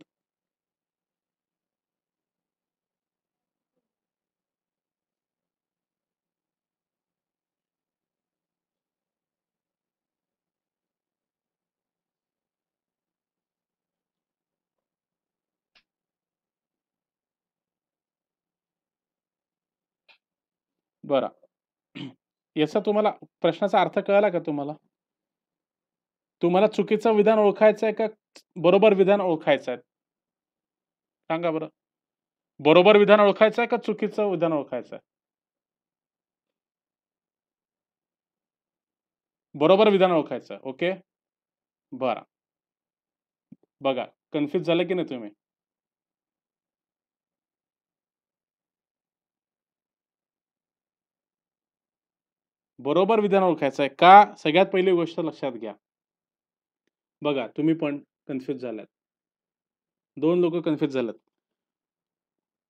बरं. याचा तुम्हाला प्रश्नाचा अर्थ कळाला का तुम्हाला? तुम्हाला चुकीचं विधान ओळखायचं आहे का बरोबर विधान ओळखायचं आहे? सांगा बरं. बरोबर विधान ओळखायचं आहे का चुकीचं विधान ओळखायचं आहे? बरोबर विधान ओळखायचं. ओके. बरं. बघा, कन्फ्यूज झाले की नाही तुम्ही? बरोबर विधान ओळखायचं आहे का? सगळ्यात पहिली गोष्ट लक्षात घ्या. बघा, तुम्ही पण कन्फ्यूज झालात. 2 लोकं कन्फ्यूज झालेत.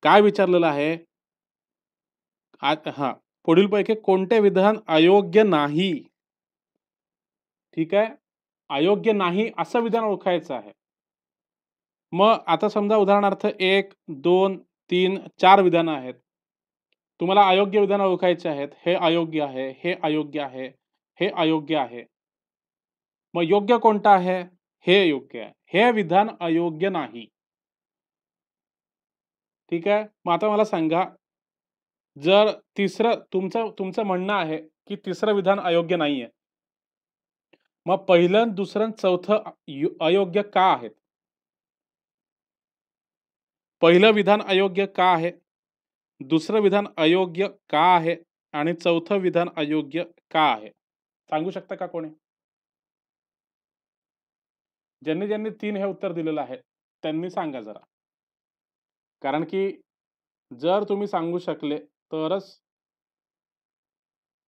काय विचारलेलं आहे? हां, पुढीलपैकी कोणते विधान अयोग्य नाही? ठीक आहे? अयोग्य नाही असं विधान ओळखायचं आहे. मग आता समजा उदाहरणार्थ 1, 2, 3, 4 विधानं आहेत. तुम्हाला अयोग्य विधान ओळखायचे आहेत. हे अयोग्य आहे, हे अयोग्य आहे, हे अयोग्य आहे. मग योग्य कोणतं आहे? हे योग्य आहे. हे विधान अयोग्य नाही. ठीक आहे? मग आता मला सांगा, जर तिसरं तुमचं तुमचं म्हणणं आहे, की तिसरं विधान अयोग्य नाहीये. मग पहिलं, दुसरं आणि चौथं अयोग्य का आहेत? पहिलं विधान अयोग्य का आहे? दुसरं विधान अयोग्य का आहे? आणि चौथं विधान अयोग्य का आहे? सांगू शकता का कोणी? ज्यांनी 3 हे उत्तर दिलेलं आहे, त्यांनी सांगा जरा. कारण की जर तुम्ही सांगू शकले, तरच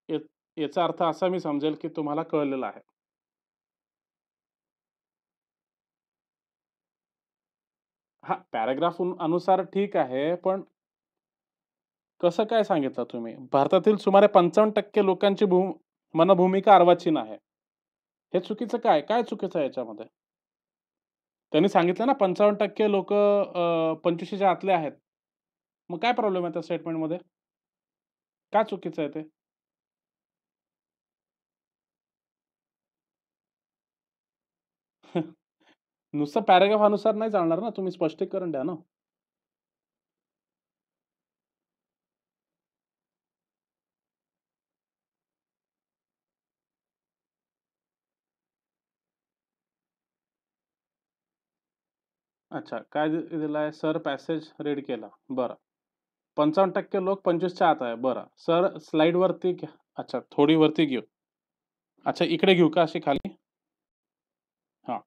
या याचा अर्थ असा मी समजेल, की तुम्हाला कळलेलं आहे. हां, पॅराग्राफ अनुसार ठीक आहे, पण कसं काय सांगितलं तुम्ही? भारतातील सुमारे 55% लोकांची मनभूमिका अर्वाचीन आहे. हे चुकीचं काय? काय चुकीचं आहे याच्यामध्ये? त्यांनी सांगितलं ना 55% लोकं 25च्या आतले आहेत. मग काय प्रॉब्लेम आहे त्या स्टेटमेंटमध्ये? का चुकीचं आहे ते? नुसतं पॅराग्राफ अनुसार नाही चालणार ना, तुम्ही स्पष्टीकरण द्या ना. अच्छा, काय दिलंय? सर पॅसेज रीड केला. बरं. 55% लोक 25च्या आत आहे. बरं. सर स्लाईडवरती घ्या. अच्छा, थोडी वरती घेऊ. अच्छा, इकडे घेऊ का अशी खाली? हां.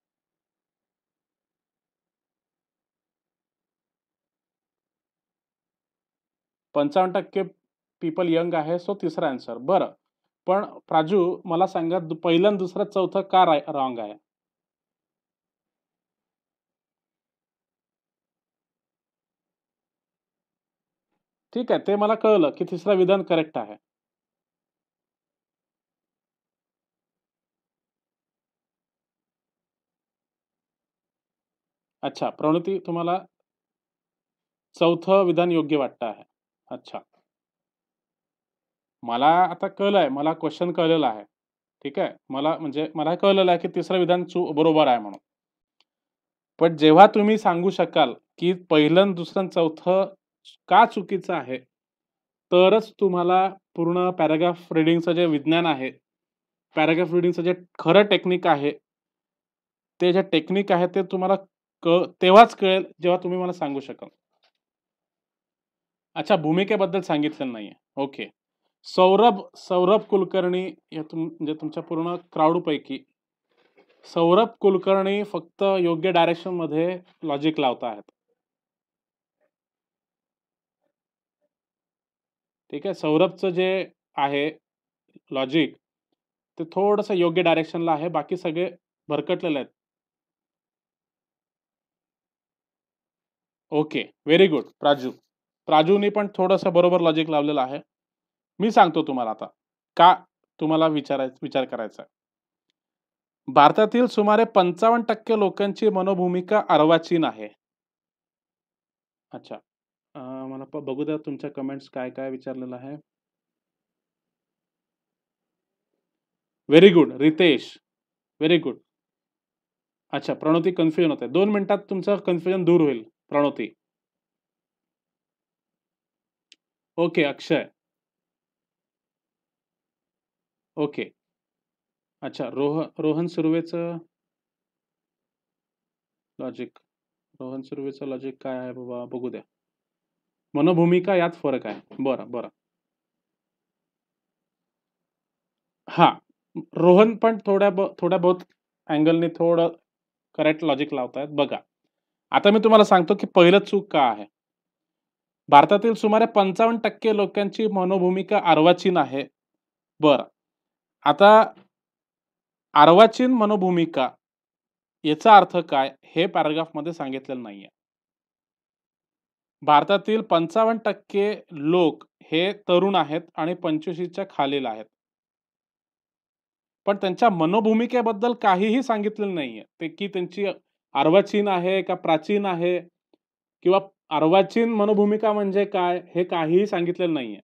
55% पीपल यंग आहे, सो तिसरा आन्सर. बरं. पण प्राजू मला सांगा पहिलं आणि दुसरं, चौथं का रॉंग आहे? ठीक आहे, ते मला कळलं, की तिसरं विधान करेक्ट आहे. अच्छा, प्रणोती तुम्हाला चौथं विधान योग्य वाटतं आहे. अच्छा. मला आता कळलंय, मला क्वेशन कळलेला आहे. ठीक आहे. मला म्हणजे मला कळलेलं आहे, की तिसरं विधान बरोबर आहे म्हणून. पण जेव्हा तुम्ही सांगू शकाल, की पहिलं आणि दुसरं आणि चौथं का चुकीचं आहे, तरच तुम्हाला पूर्ण पॅराग्राफ रीडिंगचं जे विज्ञान आहे, पॅराग्राफ रीडिंगचं जे खरं टेक्निक आहे, ते जे टेक्निक आहे ते तुम्हाला तेव्हाच कळेल, जेव्हा तुम्ही मला सांगू शकाल. अच्छा, भूमिकेबद्दल सांगितलेलं नाहीये. ओके. सौरभ कुलकर्णी हे म्हणजे तुमच्या पूर्ण क्राउडपैकी सौरभ कुलकर्णी फक्त योग्य डायरेक्शनमध्ये लॉजिक लावत आहेत. ठीक आहे. सौरभचं जे आहे लॉजिक, ते थोडंसं योग्य डायरेक्शनला आहे. बाकी सगळे भरकटलेले आहेत. ओके. Very good Praju. प्राजूनी पण थोडंसं बरोबर लॉजिक लावलेलं आहे. मी सांगतो तुम्हाला आता, का तुम्हाला विचार करायचा आहे. भारतातील सुमारे 55% लोकांची मनोभूमिका अर्वाचीन आहे. अच्छा. मला बघू द्या तुमच्या कमेंट्स काय-काय विचारलेलं आहे. Very good Ritesh. Very good. अच्छा, प्रणोती कन्फ्युजन होते. 2 मिनिटात तुमचं कन्फ्युजन दूर होईल, प्रणोती. ओके, अक्षय. ओके. अच्छा, रोहन सुर्वेचं लॉजिक. रोहन सुर्वेचं लॉजिक काय आहे बाबा? बघू द्या. मनोभूमिका यात फरक आहे. बरं, बरं. हां. रोहन पण थोड्या बहुत अँगलने थोडं करेक्ट लॉजिक लावतायत बघा. आता मी तुम्हाला सांगतो, की पहिलं चूक का आहे. भारतातील सुमारे 55% लोकांची मनोभूमिका अर्वाचीन आहे. बरं. आता अर्वाचीन मनोभूमिका याचा अर्थ काय? हे पॅराग्राफमध्ये सांगितलेलं नाहीये. भारतातील 55% लोक हे तरुण आहेत आणि 25च्या खालील आहेत. पण त्यांच्या मनोभूमिकेबद्दल काहीही सांगितलेलं नाहीये. ते की त्यांची अर्वाचीन आहे का प्राचीन आहे किंवा अर्वाचीन मनोभूमिका म्हणजे काय? हे काहीही सांगितलेलं नाहीये.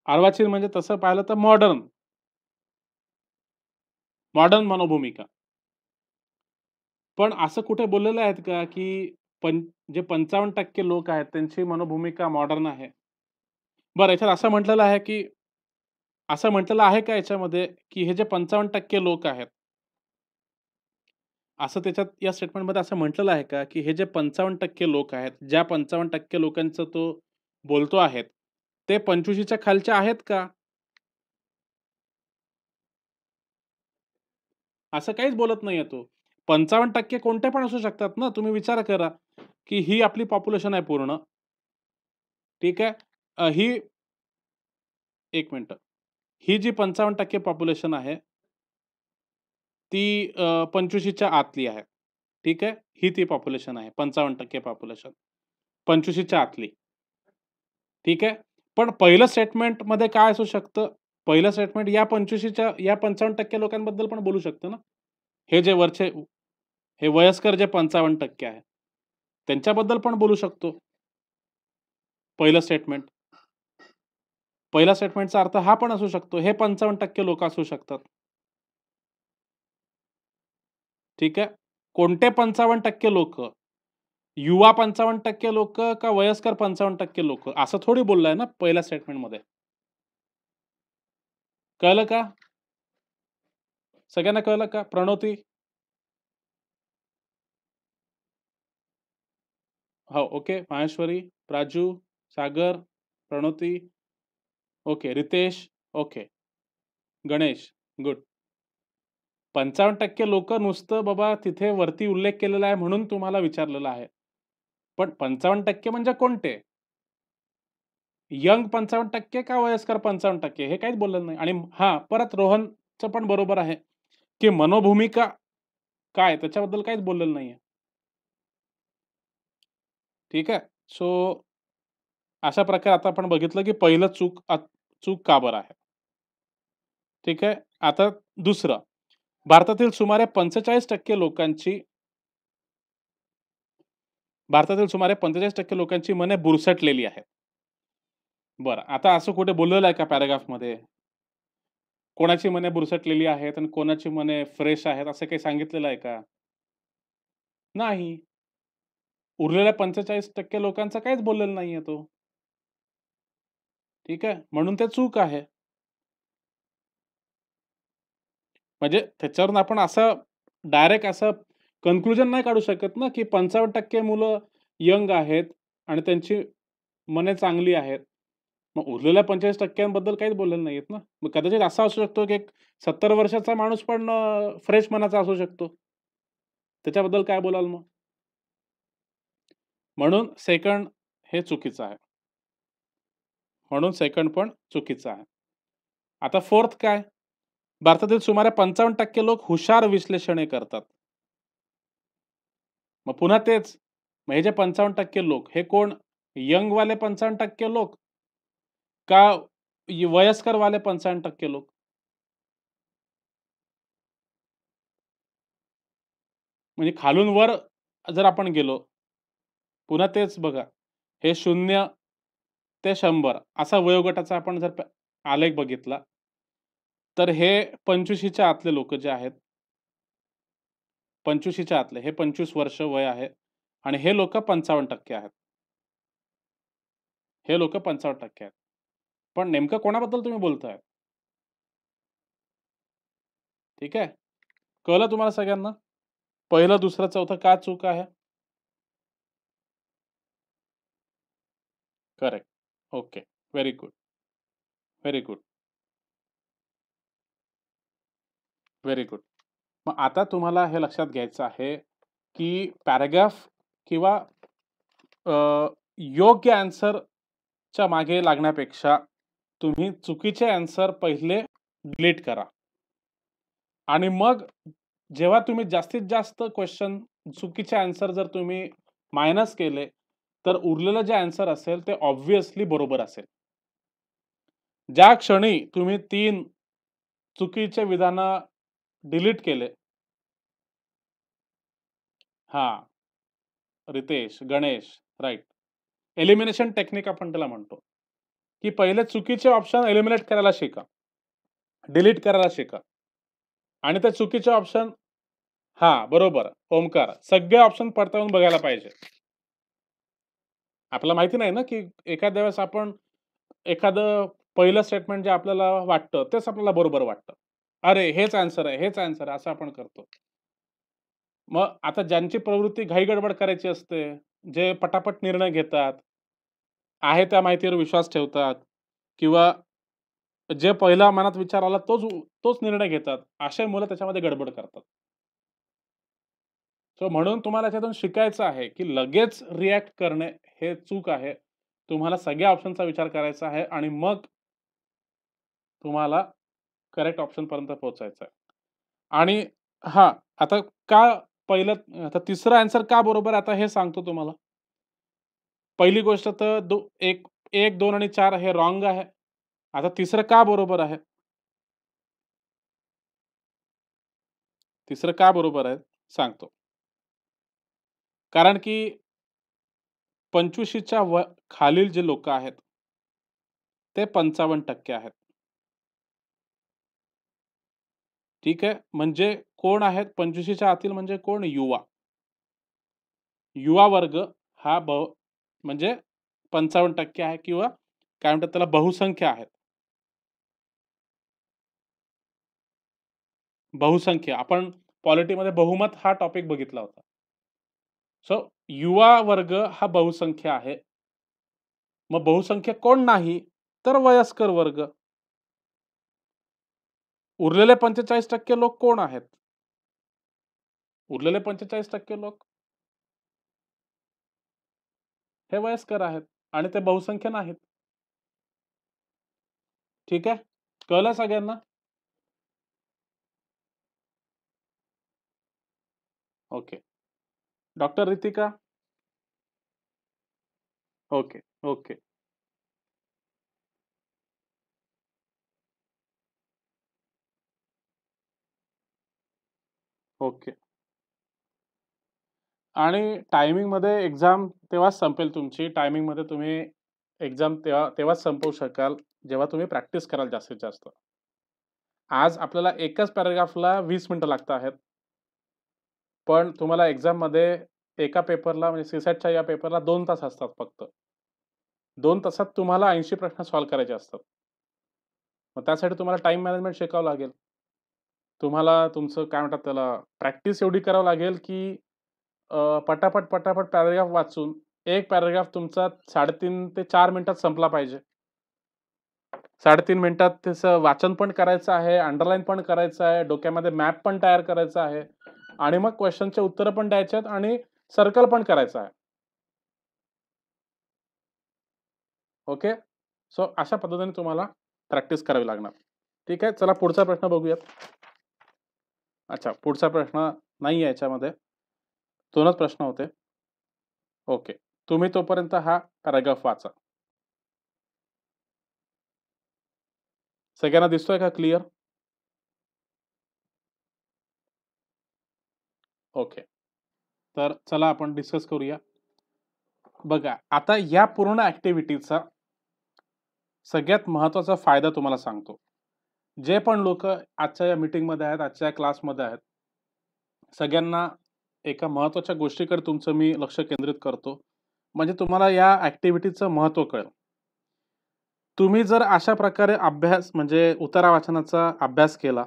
अर्वाचीन म्हणजे तसं पाहिलं तर मॉडर्न, मॉडर्न मनोभूमिका. पण असं कुठे बोललेलं आहेत का, की जे 55% लोक आहेत त्यांची मनोभूमिका मॉडर्न आहे? बरं याच्यात असं म्हटलेलं आहे का याच्यामध्ये, की हे जे 55% लोक आहेत, असं त्याच्यात या स्टेटमेंटमध्ये असं म्हटलेलं आहे का, की हे जे 55% लोक आहेत, ज्या 55% लोकांचं तो बोलतो आहेत, ते 25च्या खालचे आहेत का? असं काहीच बोलत नाहीये तो. 55% कोणते पण असू शकतात ना. तुम्ही विचार करा, की ही आपली पॉप्युलेशन आहे पूर्ण. ठीक आहे. ही 1 मिनिटं. ही जी 55% पॉप्युलेशन आहे, ती 25च्या आतली आहे. ठीक आहे. ही ती पॉप्युलेशन आहे 55% पॉप्युलेशन. 25च्या आतली. ठीक आहे. पण पहिलं स्टेटमेंटमध्ये काय असू शकतं? पहिलं स्टेटमेंट या 25च्या या 55% लोकांबद्दल पण बोलू शकतं ना. हे जे वरचे हे वयस्कर जे 55% आहे, त्यांच्याबद्दल पण बोलू शकतो. पहिलं स्टेटमेंट. पहिल्या स्टेटमेंटचा अर्थ हा पण असू शकतो. हे 55% लोकं असू शकतात. ठीक आहे. कोणते 55% लोकं? युवा 55% लोकं का वयस्कर 55% लोकं? असं थोडी बोललाय ना पहिल्या स्टेटमेंटमध्ये. कळलं का? सगळ्यांना कळलं का? प्रणवती? हो, okay. Maheshwari, Praju, Sagar, Pranavati, okay. Ritesh, okay. Ganesh, good. 55% लोकं नुसतं बाबा तिथे वरती उल्लेख केलेला आहे म्हणून तुम्हाला विचारलेलं आहे. पण 55% म्हणजे कोणते? यंग 55% का वयस्कर 55% हे काहीच बोललेलं नाही. आणि हां, परत रोहनचं पण बरोबर आहे, की मनोभूमिका काय त्याच्याबद्दल काहीच बोललेलं नाहीये. ठीक आहे. सो अशा प्रकारे आता आपण बघितलं, की पहिलं चूक का बरं आहे. ठीक आहे. आता दुसरं, भारतातील सुमारे 45% लोकांची भारतातील सुमारे 45% लोकांची मने बुरसटलेली आहेत. बरं, आता असं कुठे बोललेलं आहे का पॅराग्राफमध्ये? कोणाची मने बुरसटलेली आहेत आणि कोणाची मने फ्रेश आहेत असं काही सांगितलेलं आहे का? नाही. उरलेल्या 45% लोकांचा काहीच बोललेला नाहीये तो. ठीक आहे. म्हणून ते चूक आहे. म्हणजे त्याच्यावरून आपण असं डायरेक्ट असं कन्क्लुजन नाही काढू शकत ना, की 55% मुलं यंग आहेत आणि त्यांची मने चांगली आहेत. मग उरलेल्या 45% बद्दल काहीच बोललेलं नाहीयेत ना. मग कदाचित असा असू शकतो, की एक 70 वर्षाचा माणूस पण फ्रेश मनाचा असू शकतो. त्याच्याबद्दल काय बोलाल मग? म्हणून सेकंड हे चुकीचं आहे. म्हणून सेकंड पण चुकीचं आहे. आता फोर्थ काय? भारतातील सुमारे 55% लोक हुशार विश्लेषणे करतात. मग पुन्हा तेच. मग हे जे 55% लोक हे कोण? यंग वाले 55% लोक का वयस्कर वाले 55% लोक? म्हणजे खालून वर जर आपण गेलो, पुन्हा तेच बघा. हे 0 ते 100 असा वयोगटाचा आपण जर आलेख बघितला, तर हे 25च्या आतले लोकं जे आहेत, 25च्या आतले हे 25 वर्ष वय आहे आणि हे लोकं 55% आहेत. हे लोकं 55% आहेत. पण नेमकं कोणाबद्दल तुम्ही बोलताय? ठीक आहे. कळलं तुम्हाला सगळ्यांना? पहिलं, दुसरं, चौथं का चूक आहे? Correct. Okay. Very good. Very good. Very good. मग आता तुम्हाला हे लक्षात घ्यायचं आहे, की पॅराग्राफ किंवा योग्य आन्सरच्या मागे लागण्यापेक्षा तुम्ही चुकीचे आन्सर पहिले डिलीट करा. आणि मग जेव्हा तुम्ही जास्तीत जास्त क्वेश्चन चुकीचे आन्सर जर तुम्ही मायनस केले, तर उरलेलं जे आन्सर असेल ते ऑब्व्हियसली बरोबर असेल. ज्या क्षणी तुम्ही 3 चुकीचे विधानं डिलीट केले हां, Ritesh, Ganesh, right. Elimination technique आपण त्याला म्हणतो, की पहिले चुकीचे ऑप्शन एलिमिनेट करायला शिका. डिलीट करायला शिका. आणि ते चुकीचे ऑप्शन हां, बरोबर. ओमकार. सगळे ऑप्शन पडताळून बघायला पाहिजे. आपल्याला माहिती नाही ना, की एखाद्या वेळेस आपण एखादं पहिलं स्टेटमेंट जे आपल्याला वाटतं, तेच आपल्याला बरोबर वाटतं. अरे, हेच आन्सर आहे, हेच आन्सर आहे, असं आपण करतो. मग आता ज्यांची प्रवृत्ती घाई-गडबड करायची असते, जे पटापट निर्णय घेतात, आहे त्या माहितीवर विश्वास ठेवतात किंवा जे पहिला मनात विचार आला तोच निर्णय घेतात. अशी मुलं त्याच्यामध्ये गडबड करतात. सो म्हणून तुम्हाला याच्यातून शिकायचं आहे, की लगेच रिएक्ट करणे हे चूक आहे. तुम्हाला सगळ्या ऑप्शनचा विचार करायचा आहे आणि मग तुम्हाला करेक्ट ऑप्शनपर्यंत पोहोचायचं आहे. आणि हां, आता का पहिलं आता तिसरं आन्सर का बरोबर आहे आता हे सांगतो तुम्हाला. पहिली गोष्ट तर 1, 2 आणि 4 हे रॉंग आहे. आता तिसरं का बरोबर आहे? तिसरं का बरोबर आहे? सांगतो. कारण की 25च्या खालील जे लोकं आहेत, ते 55% आहेत. ठीक आहे. म्हणजे कोण आहेत 25च्या आतील म्हणजे कोण? युवा. युवा वर्ग हा म्हणजे 55% आहे किंवा काय म्हणतात त्याला बहुसंख्य आहेत. बहुसंख्य आपण पॉलिटीमध्ये बहुमत हा टॉपिक बघितला होता. सो युवा वर्ग हा बहुसंख्य आहे. मग बहुसंख्य कोण नाही? तर वयस्कर वर्ग. उरलेले 45% लोक कोण आहेत? उरलेले 45% लोक हे वयस्कर आहेत आणि ते बहुसंख्य नाहीत. ठीक आहे? कळलं सगळ्यांना? Okay. Doctor Ritika? Okay, okay. Okay. आणि टायमिंगमध्ये एक्झाम तेव्हाच संपेल तुमची. टायमिंगमध्ये तुम्ही एक्झाम तेव्हाच संपवू शकाल, जेव्हा तुम्ही प्रॅक्टिस कराल जास्तीत जास्त. आज आपल्याला एकाच पॅराग्राफला 20 मिनिटं लागत आहेत. पण तुम्हाला एक्झाममध्ये एका पेपरला म्हणजे सी-सॅटच्या या पेपरला 2 तास असतात फक्त. 2 तासात तुम्हाला 80 प्रश्न सॉल्व्ह करायचे असतात. मग त्यासाठी तुम्हाला टाईम मॅनेजमेंट शिकावं लागेल. तुम्हाला तुमचं काय म्हणतात त्याला प्रॅक्टिस एवढी करावी लागेल, की पटापट, पटापट पॅराग्राफ वाचून एक पॅराग्राफ तुमचा 3.5 ते 4 मिनिटात संपला पाहिजे. 3.5 मिनिटात त्याचं वाचन पण करायचं आहे, अंडरलाईन पण करायचं आहे, डोक्यामध्ये मॅप पण तयार करायचा आहे आणि मग क्वेशनचे उत्तरं पण द्यायची आहेत आणि सर्कल पण करायचं आहे. ओके. सो अशा पद्धतीने तुम्हाला प्रॅक्टिस करावी लागणार. ठीक आहे. चला पुढचा प्रश्न बघूयात. अच्छा, पुढचा प्रश्न नाहीये याच्यामध्ये. 2च प्रश्न होते. ओके. तुम्ही तोपर्यंत हा पॅराग्राफ वाचा. सगळ्यांना दिसतोय का क्लिअर? ओके. तर चला आपण डिस्कस करूया. बघा, आता या पूर्ण ॲक्टिव्हिटीचा सगळ्यात महत्त्वाचा फायदा तुम्हाला सांगतो. जे पण लोकं आजच्या या मीटिंगमध्ये आहेत, आजच्या या क्लासमध्ये आहेत, सगळ्यांना एका महत्त्वाच्या गोष्टीकडे तुमचं मी लक्ष केंद्रित करतो. म्हणजे तुम्हाला या ॲक्टिव्हिटीचं महत्त्व कळेल. तुम्ही जर अशा प्रकारे अभ्यास म्हणजे उतारा वाचनाचा अभ्यास केला,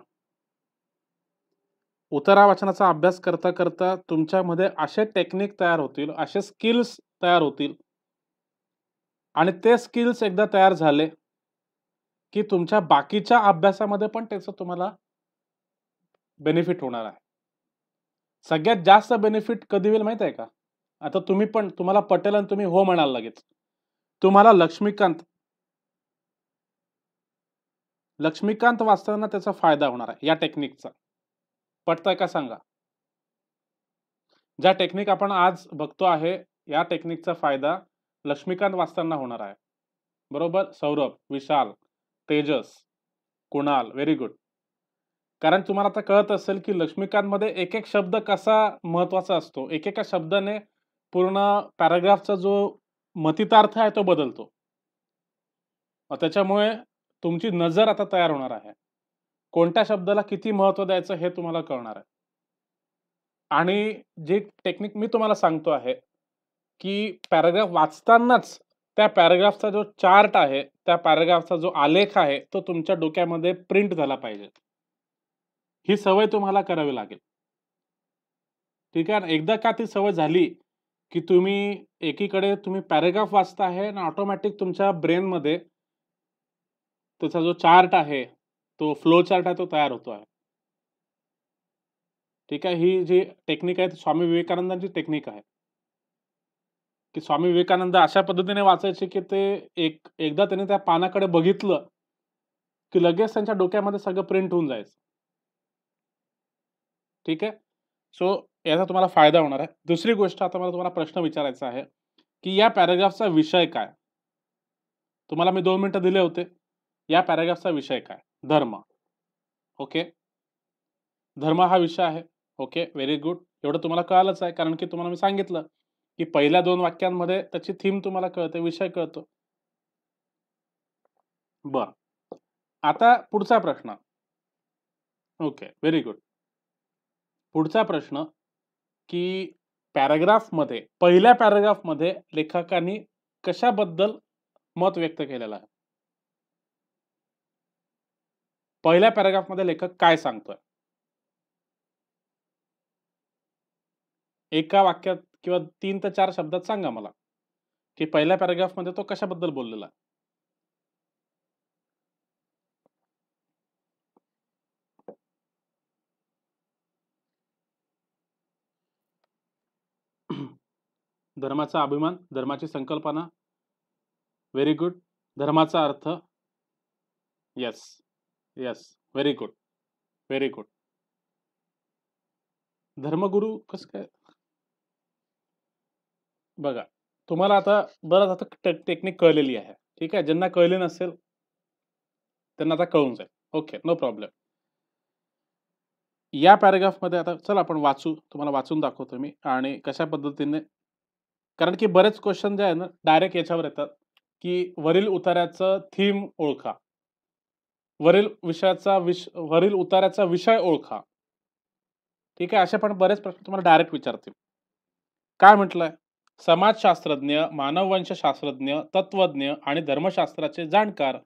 उतारा वाचनाचा अभ्यास करता तुमच्यामध्ये असे टेक्निक तयार होतील, असे स्किल्स तयार होतील आणि ते स्किल्स एकदा तयार झाले, की तुमच्या बाकीच्या अभ्यासामध्ये पण त्याचा तुम्हाला बेनिफिट होणार आहे. सगळ्यात जास्त बेनिफिट कधी होईल माहित आहे का? आता तुम्हाला पटेल आणि तुम्ही हो म्हणाल लगेच. तुम्हाला लक्ष्मीकांत वाचताना त्याचा फायदा होणार आहे या टेक्निकचा. पटतंय का सांगा? ज्या टेक्निक आपण आज बघतो आहे, या टेक्निकचा फायदा लक्ष्मीकांत वाचताना होणार आहे. बरोबर? सौरभ, विशाल, तेजस, कुणाल, व्हेरी गुड. कारण तुम्हाला आता कळत असेल की लक्ष्मीकांतमध्ये एक-एक शब्द कसा महत्त्वाचा असतो. एकेका शब्दाने पूर्ण पॅराग्राफचा जो मतितार्थ आहे तो बदलतो. त्याच्यामुळे तुमची नजर आता तयार होणार आहे. कोणत्या शब्दाला किती महत्त्व द्यायचं हे तुम्हाला कळणार आहे. आणि जी टेक्निक मी तुम्हाला सांगतो आहे, की पॅराग्राफ वाचतानाच त्या पॅराग्राफचा जो चार्ट आहे, त्या पॅराग्राफचा जो आलेख आहे, तो तुमच्या डोक्यामध्ये प्रिंट झाला पाहिजे. ही सवय तुम्हाला करावी लागेल. ठीक आहे ना? एकदा का ती सवय झाली, की एकीकडे तुम्ही पॅराग्राफ वाचता आहे आणि ऑटोमॅटिक तुमच्या ब्रेनमध्ये त्याचा जो चार्ट आहे, तो फ्लो चार्ट आहे तो तयार होतो आहे. ठीक आहे. ही जी टेक्निक आहे ती स्वामी विवेकानंदांची टेक्निक आहे. की स्वामी विवेकानंद अशा पद्धतीने वाचायचे, की ते एकदा त्यांनी त्या पानाकडे बघितलं, की लगेच त्यांच्या डोक्यामध्ये सगळं प्रिंट होऊन जायचं. ठीक आहे. सो याचा तुम्हाला फायदा होणार आहे. दुसरी गोष्ट आता मला तुम्हाला प्रश्न विचारायचा आहे, की या पॅराग्राफचा विषय काय? तुम्हाला मी 2 मिनिटं दिले होते. या पॅराग्राफचा विषय काय? धर्म. ओके. धर्म हा विषय आहे. ओके. Very good. एवढं तुम्हाला कळालंच आहे. कारण की तुम्हाला मी सांगितलं, की पहिल्या 2 वाक्यांमध्ये त्याची थीम तुम्हाला कळते, विषय कळतो. बरं. आता पुढचा प्रश्न. ओके. Very good. पुढचा प्रश्न, की पहिल्या पॅराग्राफमध्ये लेखकांनी कशाबद्दल मत व्यक्त केलेलं आहे? पहिल्या पॅराग्राफमध्ये लेखक काय सांगतोय? एका वाक्यात किंवा 3 ते 4 शब्दात सांगा मला, की पहिल्या पॅराग्राफमध्ये तो कशाबद्दल बोललेला आहे? धर्माचा अभिमान, धर्माची संकल्पना. Very good. धर्माचा अर्थ. Yes. Yes. Very good. Very good. धर्मगुरू कसं काय? बघा, तुम्हाला आता बरंच आता टेक्निक कळलेली आहे. ठीक आहे. ज्यांना कळली नसेल, त्यांना आता कळून जाईल. ओके. No problem. या पॅराग्राफमध्ये आता चला आपण वाचू. तुम्हाला वाचून दाखवतो मी आणि कशा पद्धतीने कारण की बरेच क्वेश्चन जे आहे ना, डायरेक्ट याच्यावर येतात, की वरील उताऱ्याचं थीम ओळखा. वरील उताऱ्याचा विषय ओळखा. ठीक आहे. असे पण बरेच प्रश्न तुम्हाला डायरेक्ट विचारतील. काय म्हटलंय? समाजशास्त्रज्ञ, मानववंशशास्त्रज्ञ, तत्वज्ञ आणि धर्मशास्त्राचे जाणकार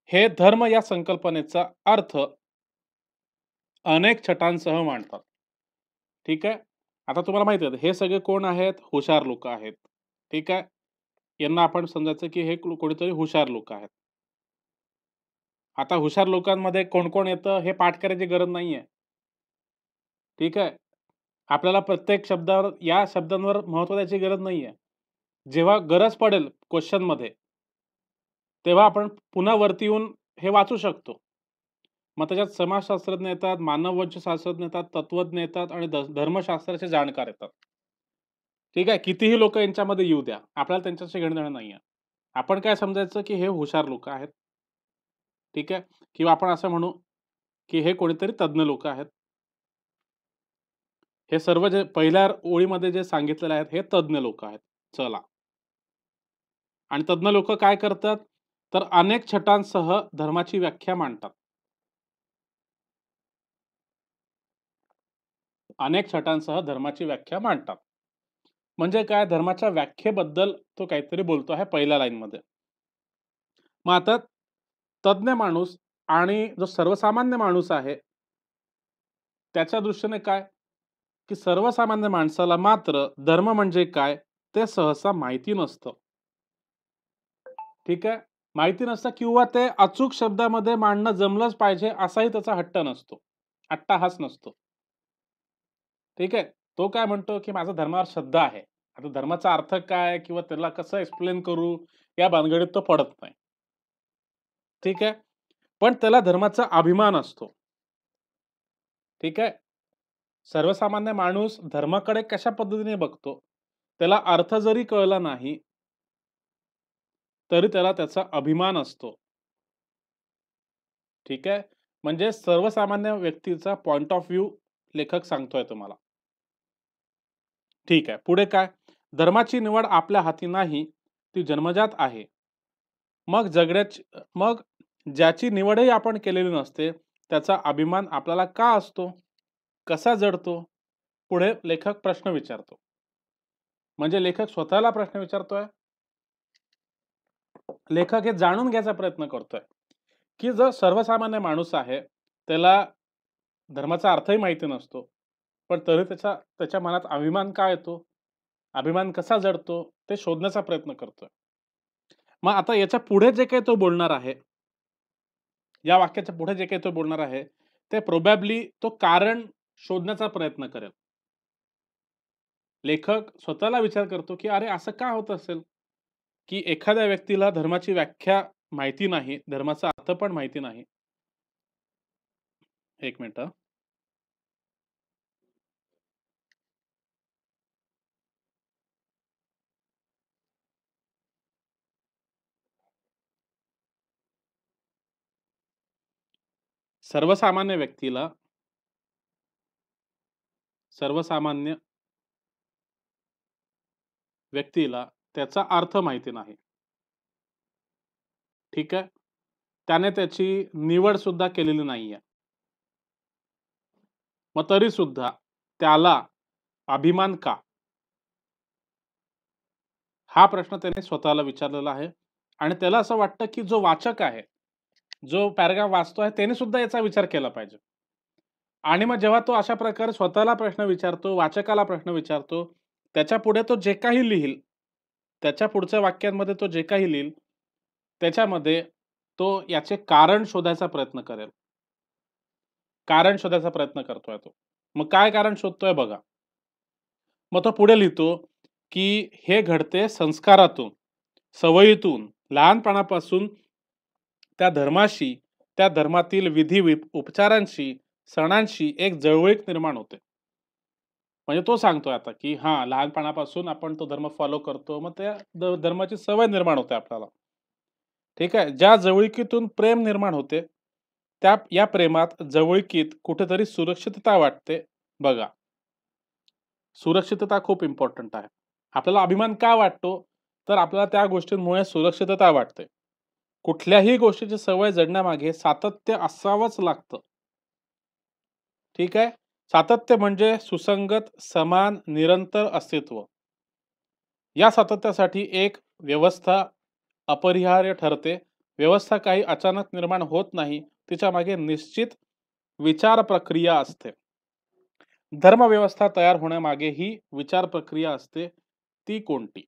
हे धर्म या संकल्पनेचा अर्थ अनेक छटांसह मांडतात. ठीक आहे. आता तुम्हाला माहिती आहे हे सगळे कोण आहेत? हुशार लोक आहेत. ठीक आहे. यांना आपण समजायचं की हे कोणीतरी हुशार लोक आहेत. आता हुशार लोकांमध्ये कोण-कोण येतं हे पाठ करायची गरज नाहीये. ठीक आहे. आपल्याला प्रत्येक या शब्दांवर महत्त्व द्यायची गरज नाहीये. जेव्हा गरज पडेल क्वेश्चनमध्ये, तेव्हा आपण पुन्हा वरती येऊन हे वाचू शकतो. मग त्याच्यात समाजशास्त्रज्ञ येतात, मानववंशशास्त्रज्ञ येतात, तत्वज्ञ येतात आणि धर्मशास्त्राचे जाणकार येतात. ठीक आहे. कितीही लोक यांच्यामध्ये येऊ द्या. आपल्याला त्यांच्याशी घेणं-देणं नाहीये. आपण काय समजायचं की हे हुशार लोक आहेत. ठीक आहे. किंवा आपण असं म्हणू की हे कोणीतरी तज्ञ लोक आहेत. हे सर्व जे पहिल्या ओळीमध्ये जे सांगितलेले आहेत, हे तज्ञ लोक आहेत. चला. आणि तज्ञ लोक काय करतात? तर अनेक छटांसह धर्माची व्याख्या मांडतात. अनेक छटांसह धर्माची व्याख्या मांडतात. म्हणजे काय? धर्माच्या व्याख्येबद्दल तो काहीतरी बोलतो आहे पहिल्या लाईनमध्ये. मग आता तज्ञ माणूस आणि जो सर्वसामान्य माणूस आहे, त्याच्या दृष्टीने काय? की सर्वसामान्य माणसाला मात्र धर्म म्हणजे काय? ते सहसा माहिती नसतं. ठीक आहे. माहिती नसतं किंवा ते अचूक शब्दामध्ये मांडणं जमलंच पाहिजे असाही त्याचा हट्ट नसतो. अट्टाहास नसतो. ठीक आहे. तो काय म्हणतो, की माझा धर्मावर श्रद्धा आहे. आता धर्माचा अर्थ काय किंवा त्याला कसं एक्सप्लेन करू या भानगडीत तो पडत नाही. ठीक आहे. पण त्याला धर्माचा अभिमान असतो. ठीक आहे. सर्वसामान्य माणूस धर्माकडे कशा पद्धतीने बघतो, त्याला अर्थ जरी कळला नाही, तरी त्याला त्याचा अभिमान असतो. ठीक आहे. म्हणजे सर्वसामान्य व्यक्तीचा पॉइंट ऑफ व्ह्यू लेखक सांगतोय तुम्हाला. ठीक आहे. पुढे काय? धर्माची निवड आपल्या हाती नाही, ती जन्मजात आहे. मग ज्याची निवडही आपण केलेली नसते, त्याचा अभिमान आपल्याला का असतो? कसा जडतो? पुढे लेखक प्रश्न विचारतो. म्हणजे लेखक स्वतःला प्रश्न विचारतोय. लेखक हे जाणून घ्यायचा प्रयत्न करतोय, की जर सर्वसामान्य माणूस आहे, त्याला धर्माचा अर्थही माहिती नसतो. पण तरी त्याच्या मनात अभिमान का येतो? अभिमान कसा जडतो? ते शोधण्याचा प्रयत्न करतोय. मग आता याच्या पुढे जे काही तो बोलणार आहे, या वाक्याच्या पुढे जे काही तो बोलणार आहे, ते प्रोबॅबली तो कारण शोधण्याचा प्रयत्न करेल. लेखक स्वतःला विचार करतो, की अरे असं का होत असेल? की एखाद्या व्यक्तीला धर्माची व्याख्या माहिती नाही, धर्माचा अर्थ पण माहिती नाही. एक मिनिट. सर्वसामान्य व्यक्तीला सर्वसामान्य व्यक्तीला त्याचा अर्थ माहिती नाही. ठीक आहे. त्याने त्याची निवड सुद्धा केलेली नाहीये. मग तरी सुद्धा त्याला अभिमान का? हा प्रश्न त्याने स्वतःला विचारलेला आहे आणि त्याला असं वाटतं, की जो वाचक आहे, जो पॅराग्राफ वाचतो आहे, त्याने सुद्धा याचा विचार केला पाहिजे. आणि मग जेव्हा तो अशा प्रकारे स्वतःला प्रश्न विचारतो, वाचकाला प्रश्न विचारतो, त्याच्यापुढे तो जे काही लिहील, त्याच्या पुढच्या वाक्यांमध्ये तो जे काही लिहील, त्याच्यामध्ये तो याचे कारण शोधायचा प्रयत्न करेल. कारण शोधायचा प्रयत्न करतोय तो. मग काय कारण शोधतोय बघा. मग तो पुढे लिहितो, की हे घडते संस्कारातून, सवयीतून, लहानपणापासून त्या धर्माशी, त्या धर्मातील विधी उपचारांशी, सणांशी एक जवळीक निर्माण होते. म्हणजे तो सांगतोय आता, की हां, लहानपणापासून आपण तो धर्म फॉलो करतो. मग त्या धर्माची सवय निर्माण होते आपल्याला. ठीक आहे. ज्या जवळीकीतून प्रेम निर्माण होते, या प्रेमात, जवळकीत कुठेतरी सुरक्षितता वाटते. बघा, सुरक्षितता खूप इम्पोर्टंट आहे. आपल्याला अभिमान का वाटतो? तर आपल्याला त्या गोष्टींमुळे सुरक्षितता वाटते. कुठल्याही गोष्टीची सवय जडण्यामागे सातत्य असावंच लागतं. ठीक आहे. सातत्य म्हणजे सुसंगत, समान, निरंतर अस्तित्व. या सातत्यासाठी एक व्यवस्था अपरिहार्य ठरते. व्यवस्था काही अचानक निर्माण होत नाही. तिच्या मागे निश्चित विचार प्रक्रिया असते. धर्मव्यवस्था तयार होण्यामागे ही विचार प्रक्रिया असते. ती कोणती?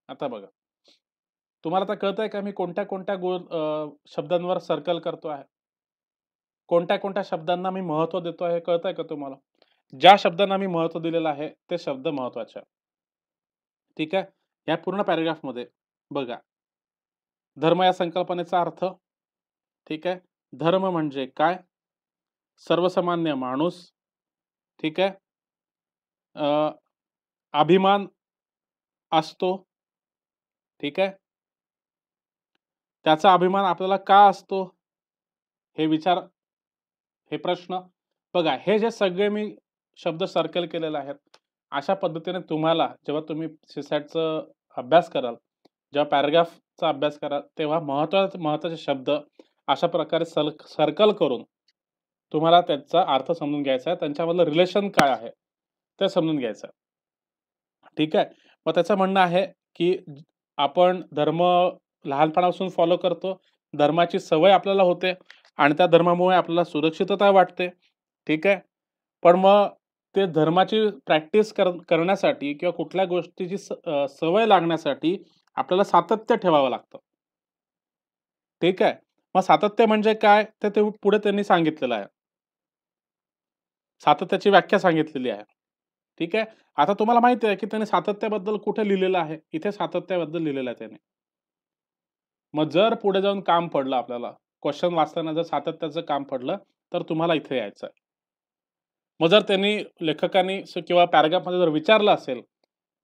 आता बघा. तुम्हाला आता कळतंय का मी कोणत्या-कोणत्या शब्दांवर सर्कल करतो आहे? कोणत्या-कोणत्या शब्दांना मी महत्त्व देतो आहे, कळतंय का तुम्हाला? ज्या शब्दांना मी महत्त्व दिलेलं आहे, ते शब्द महत्त्वाचे आहेत. ठीक आहे? या पूर्ण पॅराग्राफमध्ये बघा, धर्म या संकल्पनेचा अर्थ, ठीक आहे? धर्म म्हणजे काय? सर्वसामान्य माणूस, ठीक आहे? अ, अभिमान असतो, ठीक आहे? त्याचा अभिमान आपल्याला का असतो? हे विचार, हे प्रश्न. बघा, हे जे सगळे मी शब्द सर्कल केलेले आहेत, अशा पद्धतीने तुम्हाला जेव्हा तुम्ही सीसॅटचं अभ्यास कराल, जेव्हा पॅराग्राफचा अभ्यास कराल, तेव्हा महत्त्वाचे शब्द अशा प्रकारे सर्कल करून तुम्हाला त्याचा अर्थ समजून घ्यायचा आहे. त्यांच्यामधलं रिलेशन काय आहे, ते समजून घ्यायचं आहे. ठीक आहे. मग त्याचं म्हणणं आहे, की आपण धर्म लहानपणापासून फॉलो करतो. धर्माची सवय आपल्याला होते आणि त्या धर्मामुळे आपल्याला सुरक्षितता वाटते. ठीक आहे. पण मग ते धर्माची प्रॅक्टिस करण्यासाठी किंवा कुठल्या गोष्टीची सवय लागण्यासाठी आपल्याला सातत्य ठेवावं लागतं. ठीक आहे. मग सातत्य म्हणजे काय? ते पुढे त्यांनी सांगितलेलं आहे. सातत्याची व्याख्या सांगितलेली आहे. ठीक आहे. आता तुम्हाला माहिती आहे, की त्याने सातत्याबद्दल कुठे लिहिलेलं आहे? इथे सातत्याबद्दल लिहिलेलं आहे त्याने. मग जर पुढे जाऊन काम पडलं आपल्याला, क्वेशन वाचताना जर सातत्याचं काम पडलं, तर तुम्हाला इथे यायचं आहे. मग जर त्यांनी लेखकांनी किंवा पॅराग्राफमध्ये जर विचारलं असेल,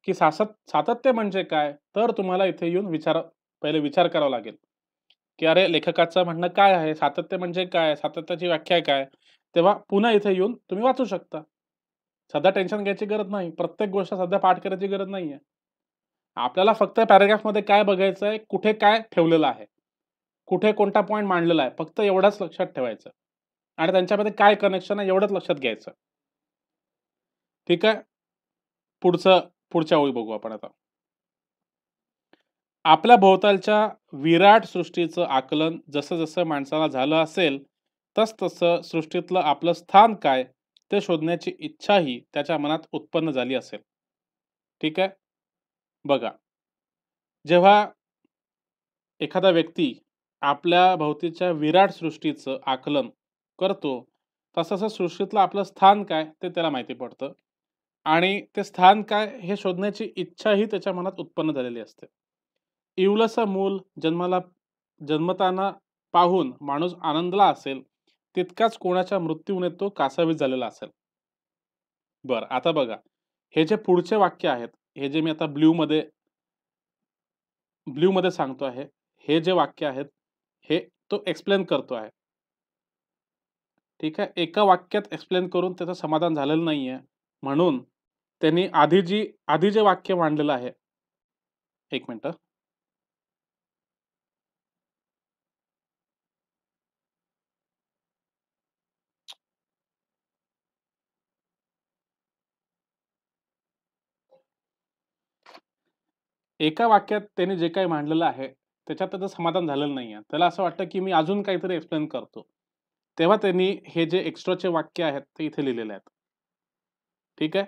की सातत्य म्हणजे काय? तर तुम्हाला इथे येऊन पहिले विचार करावा लागेल, की अरे लेखकाचं म्हणणं काय आहे? सातत्य म्हणजे काय? सातत्याची व्याख्या काय? तेव्हा पुन्हा इथे येऊन तुम्ही वाचू शकता. सध्या टेन्शन घ्यायची गरज नाही. प्रत्येक गोष्ट सध्या पाठ करायची गरज नाहीये. आपल्याला फक्त पॅराग्राफमध्ये काय बघायचं आहे, कुठे काय ठेवलेलं आहे, कुठे कोणता पॉइंट मांडलेला आहे, फक्त एवढंच लक्षात ठेवायचं आणि त्यांच्यामध्ये काय कनेक्शन आहे एवढंच लक्षात घ्यायचं. ठीक आहे. पुढच्या ओळी बघू आपण आता. आपल्या भोवतालच्या विराट सृष्टीचं आकलन जसं-जसं माणसाला झालं असेल, तसं सृष्टीतलं आपलं स्थान काय, ते शोधण्याची इच्छाही त्याच्या मनात उत्पन्न झाली असेल. ठीक आहे. बघा, जेव्हा एखादा व्यक्ती आपल्या भोवतीच्या विराट सृष्टीचं आकलन करतो, तसं सृष्टीतलं आपलं स्थान काय ते त्याला माहिती पडतं आणि ते स्थान काय हे शोधण्याची इच्छाही त्याच्या मनात उत्पन्न झालेली असते. इवलसं मूल जन्मताना पाहून माणूस आनंदला असेल, तितकाच कोणाच्या मृत्यूने तो कासावीस झालेला असेल. बरं, आता बघा, हे जे पुढचे वाक्य आहेत, हे जे मी आता ब्लूमध्ये सांगतो आहे, हे जे वाक्य आहेत, हे तो एक्सप्लेन करतो आहे. ठीक आहे. एका वाक्यात एक्सप्लेन करून त्याचं समाधान झालेलं नाहीये. म्हणून त्यांनी आधी जे वाक्य मांडलेलं आहे, 1 मिनिटं. एका वाक्यात त्याने जे काही मांडलेलं आहे, त्याच्यात त्याचं समाधान झालेलं नाहीये. त्याला असं वाटतं, की मी अजून काहीतरी एक्सप्लेन करतो. तेव्हा त्यांनी हे जे एक्स्ट्राचे वाक्य आहेत, ते इथे लिहिलेले आहेत. ठीक आहे.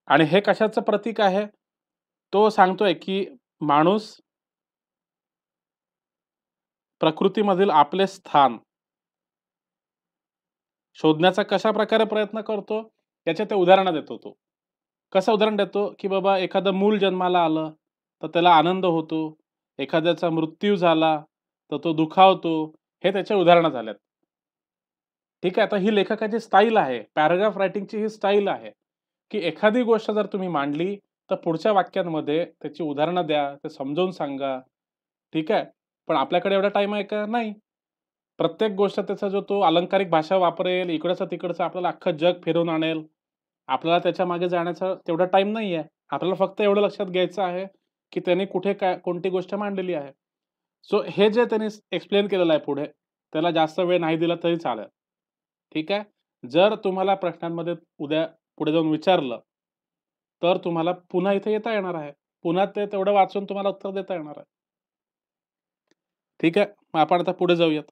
आणि हे कशाचं प्रतीक आहे? तो सांगतोय, की माणूस प्रकृतीमधील आपले स्थान शोधण्याचा कशाप्रकारे प्रयत्न करतो? याचे ते उदाहरणं देतो तो. कसं उदाहरण देतो, की बाबा एखादं मूल जन्माला आलं, तर त्याला आनंद होतो. एखाद्याचा मृत्यू झाला, तर तो दुखावतो. हे त्याचे उदाहरणं झालेत. ठीक आहे. आता ही लेखकाची स्टाईल आहे. पॅराग्राफ रायटिंगची ही स्टाईल आहे, की एखादी गोष्ट जर तुम्ही मांडली, तर पुढच्या वाक्यांमध्ये त्याची उदाहरणं द्या, ते समजावून सांगा. ठीक आहे. पण आपल्याकडे एवढा टाईम आहे का? नाही. प्रत्येक गोष्ट त्याचा जो तो अलंकारिक भाषा वापरेल, इकडचं-तिकडचं आपल्याला अख्खं जग फिरवून आणेल. आपल्याला त्याच्यामागे जाण्याचा तेवढा टाईम नाहीये. आपल्याला फक्त एवढं लक्षात घ्यायचं आहे, की त्याने कुठे काय कोणती गोष्ट मांडलेली आहे. सो हे जे त्यांनी एक्सप्लेन केलेलं आहे पुढे, त्याला जास्त वेळ नाही दिला तरी चालेल. ठीक आहे. जर तुम्हाला प्रश्नांमध्ये पुढे जाऊन विचारलं, तर तुम्हाला पुन्हा इथे येता येणार आहे. पुन्हा ते तेवढं वाचून तुम्हाला उत्तर देता येणार आहे. ठीक आहे. मग आपण आता पुढे जाऊयात,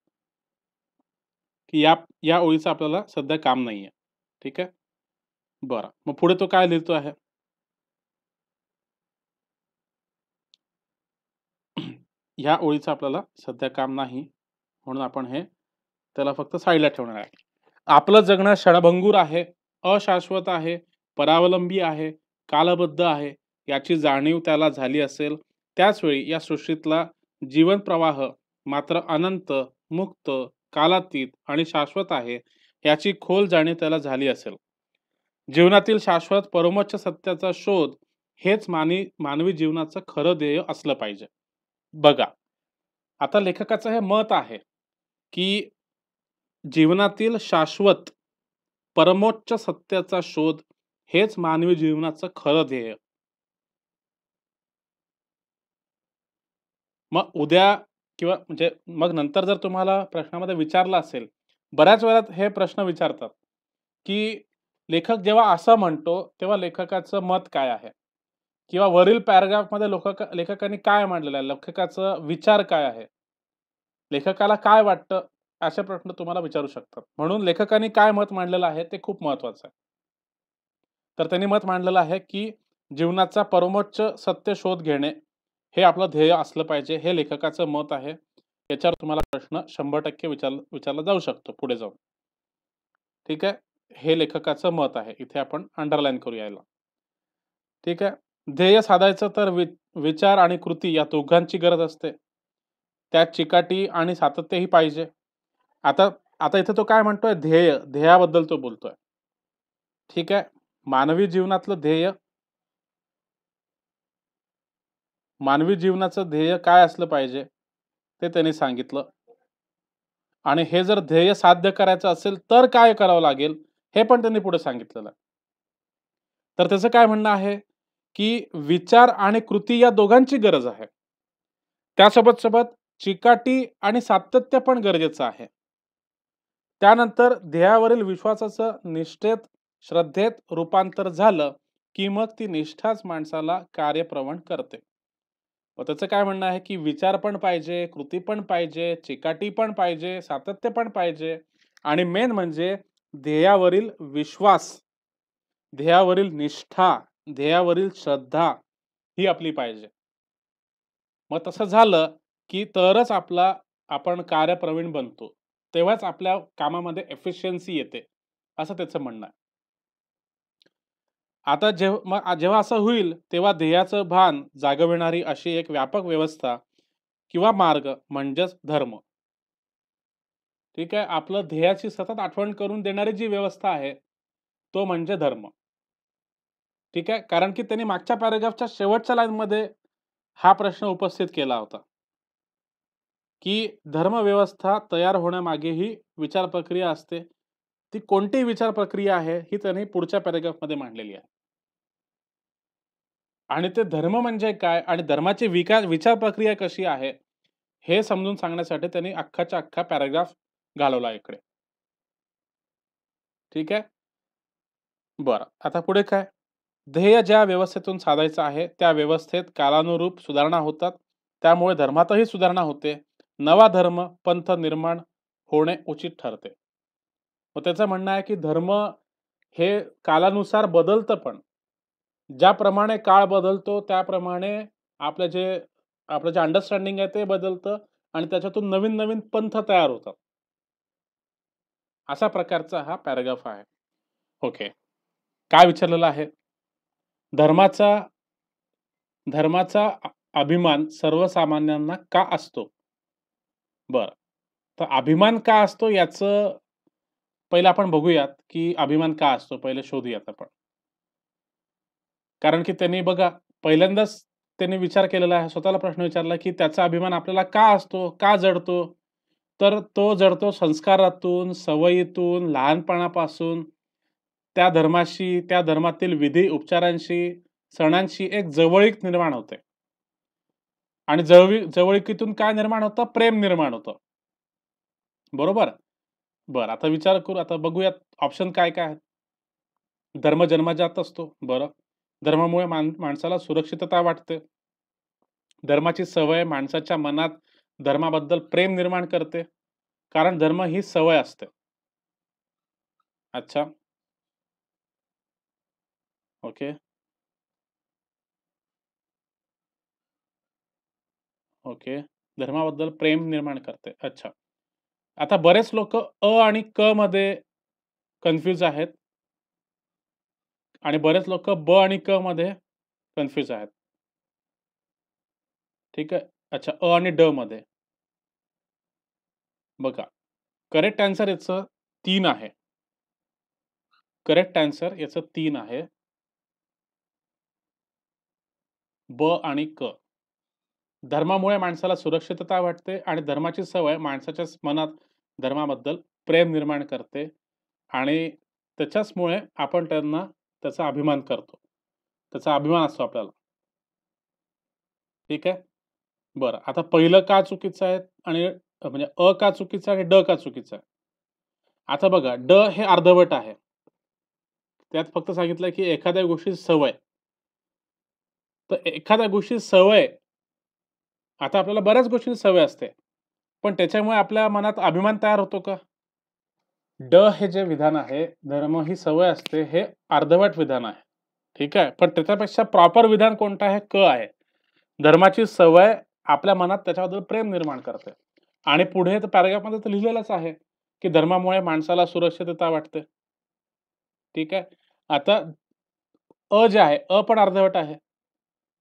की या ओळीचं आपल्याला सध्या काम नाहीये. ठीक आहे. बरं. मग पुढे तो काय लिहितो आहे? ह्या ओळीचं आपल्याला सध्या काम नाही. म्हणून आपण त्याला फक्त साइडला ठेवणार आहे. आपलं जगणं क्षणभंगूर आहे, अशाश्वत आहे, परावलंबी आहे, कालबद्ध आहे, याची जाणीव त्याला झाली असेल, त्याच वेळी या सृष्टीतला जीवन प्रवाह मात्र अनंत, मुक्त, कालातीत आणि शाश्वत आहे, याची खोल जाणीव त्याला झाली असेल. जीवनातील शाश्वत परमोच्च सत्याचा शोध हेच मानवी जीवनाचं खरं ध्येय असलं पाहिजे. बघा, आता लेखकाचं हे मत आहे, की जीवनातील शाश्वत परमोच्च सत्याचा शोध हेच मानवी जीवनाचं खरं ध्येय. मग उद्या किंवा म्हणजे मग नंतर जर तुम्हाला प्रश्नामध्ये विचारलं असेल, बऱ्याच वेळात हे प्रश्न विचारतात, की लेखक जेव्हा असं म्हणतो, तेव्हा लेखकाचं मत काय आहे? किंवा वरील पॅराग्राफमध्ये लेखकाने काय मांडलेलं आहे? लेखकाचा विचार काय आहे? लेखकाला काय वाटतं? असे प्रश्न तुम्हाला विचारू शकतात. म्हणून लेखकाने काय मत मांडलेलं आहे ते खूप महत्वाचं आहे. तर त्यांनी मत मांडलेलं आहे, की जीवनाचा परमोच्च सत्य शोध घेणे हे आपलं ध्येय असलं पाहिजे. हे लेखकाचं मत आहे. याच्यावर तुम्हाला प्रश्न 100% विचारला जाऊ शकतो पुढे जाऊन. ठीक आहे. हे लेखकाचं मत आहे. इथे आपण अंडरलाईन करूया याला. ठीक आहे. ध्येय साधायचं तर विचार आणि कृती या दोघांची गरज असते. त्यात चिकाटी आणि सातत्यही पाहिजे. आता आता इथे तो काय म्हणतोय, ध्येयाबद्दल तो बोलतोय. ठीक आहे. मानवी जीवनातलं ध्येय, मानवी जीवनाचं ध्येय काय असलं पाहिजे, ते त्यांनी सांगितलं. आणि हे जर ध्येय साध्य करायचं असेल तर काय करावं लागेल, हे पण त्यांनी पुढे सांगितलेलं आहे. तर त्याचं काय म्हणणं आहे, की विचार आणि कृती या दोघांची गरज आहे. त्यासोबत चिकाटी आणि सातत्य पण गरजेचं आहे. त्यानंतर ध्येयावरील विश्वासाचं निष्ठेत, श्रद्धेत रूपांतर झालं, की मग ती निष्ठाच माणसाला कार्यप्रवण करते. मग त्याचं काय म्हणणं आहे, की विचार पण पाहिजे, कृती पण पाहिजे, चिकाटी पण पाहिजे, सातत्य पण पाहिजे आणि मेन म्हणजे ध्येयावरील विश्वास, ध्येयावरील निष्ठा, ध्येयावरील श्रद्धा ही आपली पाहिजे. मग तसं झालं, की तरच आपण कार्यप्रवीण बनतो. तेव्हाच आपल्या कामामध्ये एफिशियन्सी येते, असं त्याचं म्हणणं आहे. आता जेव्हा असं होईल, तेव्हा ध्येयाचं भान जागविणारी अशी एक व्यापक व्यवस्था किंवा मार्ग म्हणजेच धर्म. ठीक आहे. आपलं ध्येयाची सतत आठवण करून देणारी जी व्यवस्था आहे, तो म्हणजे धर्म. ठीक आहे. कारण की त्यांनी मागच्या पॅराग्राफच्या शेवटच्या लाईनमध्ये हा प्रश्न उपस्थित केला होता, की धर्मव्यवस्था तयार होण्यामागेही विचार प्रक्रिया असते. ती कोणती विचार प्रक्रिया आहे, ही त्यांनी पुढच्या पॅराग्राफमध्ये मांडलेली आहे. आणि ते धर्म म्हणजे काय आणि धर्माची विचार प्रक्रिया कशी आहे, हे समजून सांगण्यासाठी त्यांनी अख्खाच्या अख्खा पॅराग्राफ घालवला इकडे. ठीक आहे. बरं. आता पुढे काय? ध्येय ज्या व्यवस्थेतून साधायचं आहे, त्या व्यवस्थेत कालानुरूप सुधारणा होतात. त्यामुळे धर्मातही सुधारणा होते. नवा धर्म, पंथ निर्माण होणे उचित ठरते. मग त्याचं म्हणणं आहे, की धर्म हे कालानुसार बदलतं पण. ज्याप्रमाणे काळ बदलतो त्याप्रमाणे आपलं जे आपलं जे अंडरस्टँडिंग आहे ते बदलतं आणि त्याच्यातून नवीन-नवीन पंथ तयार होतात. अशा प्रकारचा हा पॅराग्राफ आहे. ओके. काय विचारलेलं आहे? धर्माचा धर्माचा अभिमान सर्वसामान्यांना का असतो? बरं. तर अभिमान का असतो याचं पहिलं आपण बघूयात, की अभिमान का असतो? पहिले शोधूयात आपण. कारण की त्यांनी बघा, पहिल्यांदाच त्यांनी विचार केलेला आहे, स्वतःला प्रश्न विचारला, की त्याचा अभिमान आपल्याला का असतो? का जडतो? तर तो जडतो संस्कारातून, सवयीतून, लहानपणापासून त्या धर्माशी, त्या धर्मातील विधी, उपचारांशी, सणांशी एक जवळीक निर्माण होते. आणि जवळीकीतून काय निर्माण होतं? प्रेम निर्माण होतं. बरोबर? बरं, आता विचार करू. आता बघूयात ऑप्शन काय-काय आहेत. धर्म जन्मजात असतो. बरं. धर्मामुळे माणसाला सुरक्षितता वाटते. धर्माची सवय माणसाच्या मनात धर्माबद्दल प्रेम निर्माण करते. कारण धर्म ही सवय असते. अच्छा. ओके. ओके. धर्माबद्दल प्रेम निर्माण करते. अच्छा. आता बरेच लोकं आणि क मध्ये कन्फ्यूज आहेत आणि बरेच लोकं आणि क मध्ये कन्फ्यूज आहेत. ठीक आहे. अच्छा. आणि मध्ये. बघा. करेक्ट आन्सर याचं 3 आहे. करेक्ट आन्सर याचं 3 आहे. आणि क. धर्मामुळे माणसाला सुरक्षितता वाटते आणि धर्माची सवय माणसाच्या मनात धर्माबद्दल प्रेम निर्माण करते आणि त्याच्याचमुळे आपण त्याचा अभिमान करतो. त्याचा अभिमान असतो आपल्याला. ठीक आहे? बरं. आता पहिलं का चुकीचं आहे आणि म्हणजे का चुकीचं आहे आणि का चुकीचं आहे? आता बघा, हे अर्धवट आहे. त्यात फक्त सांगितलं की एखाद्या गोष्टीची सवय. तर एखाद्या गोष्टीची सवय आता आपल्याला बऱ्याच गोष्टींची सवय असते. पण त्याच्यामुळे आपल्या मनात अभिमान तयार होतो का? हे जे विधान आहे, धर्म ही सवय असते, हे अर्धवट विधान आहे. ठीक आहे. पण त्याच्यापेक्षा प्रॉपर विधान कोणतं आहे? आहे. धर्माची सवय आपल्या मनात त्याच्याबद्दल प्रेम निर्माण करते. आणि पुढे तर पॅराग्राफमध्ये तर लिहिलेलंच आहे, की धर्मामुळे माणसाला सुरक्षितता वाटते. ठीक आहे. आता जे आहे, पण अर्धवट आहे,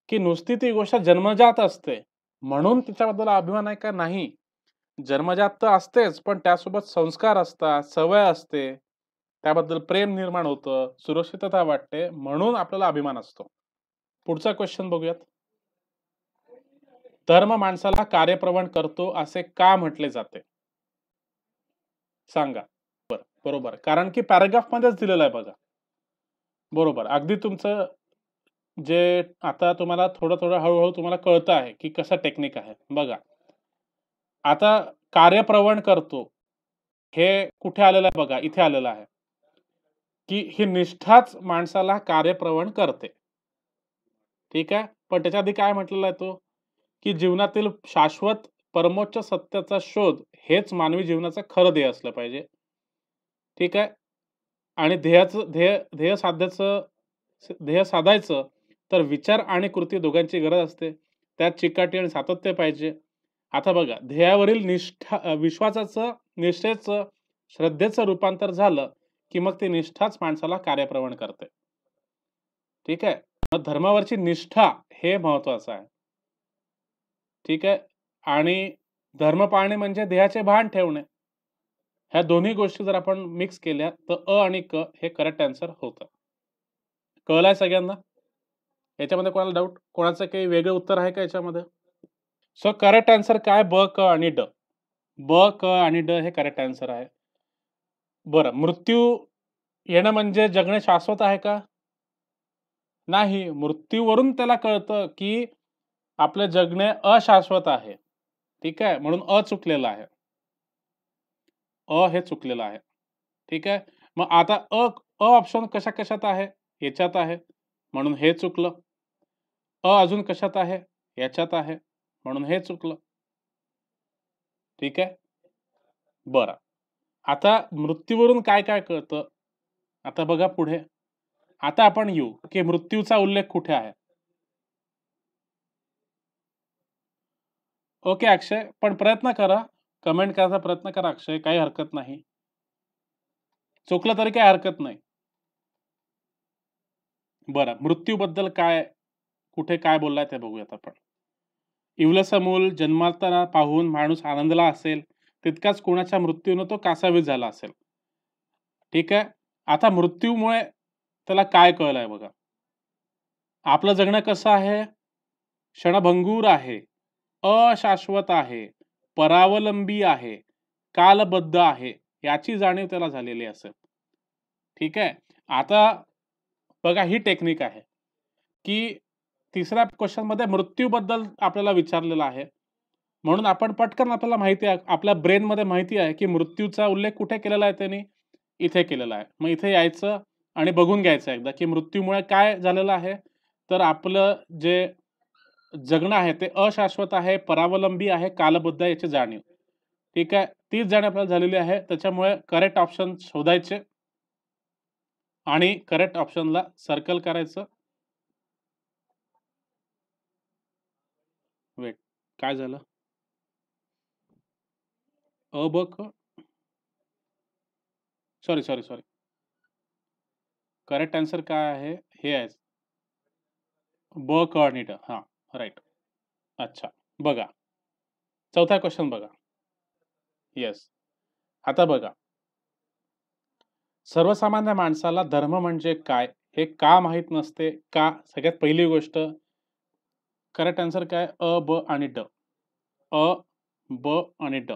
की नुसती ती गोष्ट जन्मजात असते, म्हणून तिच्याबद्दल अभिमान आहे का? नाही. जन्मजात तर असतेच, पण त्यासोबत संस्कार असतात, सवय असते, त्याबद्दल प्रेम निर्माण होतं, सुरक्षितता वाटते, म्हणून आपल्याला अभिमान असतो. पुढचा क्वेश्चन बघूयात. धर्म माणसाला कार्यप्रवण करतो असे का म्हटले जाते? सांगा. बरोबर. कारण की पॅराग्राफमध्येच दिलेलं आहे बघा. बरोबर. अगदी तुमचं जे आता तुम्हाला थोडं-थोडं, हळू तुम्हाला कळतं आहे, की कसं टेक्निक आहे. बघा. आता कार्यप्रवण करतो, हे कुठे आलेलं आहे बघा, इथे आलेलं आहे, की ही निष्ठाच माणसाला कार्यप्रवण करते. ठीक आहे. पण त्याच्या आधी काय म्हटलेलं आहे तो, की जीवनातील शाश्वत परमोच्च सत्याचा शोध हेच मानवी जीवनाचं खरं ध्येय असलं पाहिजे. ठीक आहे. आणि ध्येय साधायचं तर विचार आणि कृती दोघांची गरज असते. त्यात चिकाटी आणि सातत्य पाहिजे. आता बघा ध्येयावरील विश्वासाचं, निष्ठेचं, श्रद्धेचं रूपांतर झालं, की मग ती निष्ठाच माणसाला कार्यप्रवण करते. ठीक आहे. मग धर्मावरची निष्ठा हे महत्वाचं आहे. ठीक आहे. आणि धर्म पाळणे म्हणजे ध्येयाचे भान ठेवणे. ह्या दोन्ही गोष्टी जर आपण मिक्स केल्या तर आणि क हे करेक्ट आन्सर होतं. कळलंय सगळ्यांना? याच्यामध्ये कोणाला डाऊट? कोणाचं काही वेगळं उत्तर आहे का याच्यामध्ये? सो करेक्ट आन्सर काय? ब, क आणि ड. ब, क आणि ड हे करेक्ट आन्सर आहे. बरं, मृत्यू येणं म्हणजे जगणे शाश्वत आहे का? नाही. मृत्यूवरून त्याला कळतं, की आपलं जगणे अशाश्वत आहे. ठीक आहे. म्हणून चुकलेलं आहे. हे चुकलेलं आहे. ठीक आहे. मग आता ऑप्शन कशा-कशात आहे? याच्यात आहे. म्हणून हे चुकलं. अजून कशात आहे? याच्यात आहे. म्हणून हे चुकलं. ठीक आहे. बरं. आता मृत्यूवरून काय-काय कळतं? आता बघा पुढे. आता आपण येऊ, की मृत्यूचा उल्लेख कुठे आहे? ओके अक्षय, पण प्रयत्न करा. कमेंट करायचा प्रयत्न करा अक्षय, काही हरकत नाही. चुकलं तरी काही हरकत नाही. बरं, मृत्यूबद्दल काय, कुठे काय बोललाय ते बघूयात आपण. इवलसं मूल जन्मताना पाहून माणूस आनंदला असेल, तितकाच कोणाच्या मृत्यूनं तो कासावीस झाला असेल. ठीक आहे. आता मृत्यूमुळे त्याला काय कळलंय बघा. आपलं जगणं कसं आहे? क्षणभंगूर आहे, अशाश्वत आहे, परावलंबी आहे, कालबद्ध आहे, याची जाणीव त्याला झालेली असेल. ठीक आहे. आता बघा ही टेक्निक आहे, की तिसऱ्या क्वेश्चनमध्ये मृत्यूबद्दल आपल्याला विचारलेलं आहे. म्हणून आपण पटकन आपल्याला माहिती आहे, आपल्या ब्रेनमध्ये माहिती आहे, की मृत्यूचा उल्लेख कुठे केलेला आहे त्यांनी? इथे केलेला आहे. मग इथे यायचं आणि बघून घ्यायचं एकदा, की मृत्यूमुळे काय झालेलं आहे? तर आपलं जे जगणं आहे ते अशाश्वत आहे, परावलंबी आहे, कालबद्ध आहे याची जाणीव. ठीक आहे. तीच जाणीव आपल्याला झालेली आहे. त्याच्यामुळे करेक्ट ऑप्शन शोधायचे आणि करेक्ट ऑप्शनला सर्कल करायचं. वेट, काय झालं? ब, क. सॉरी. करेक्ट आन्सर काय आहे? हे आहे. ब, क आणि ड. हां, राइट. अच्छा. बघा. चौथा क्वेश्चन बघा. येस. आता बघा. सर्वसामान्य माणसाला धर्म म्हणजे काय हे का माहीत नसते? का? सगळ्यात पहिली गोष्ट करेक्ट आन्सर काय? ब आणि ड. अ, ब आणि ड.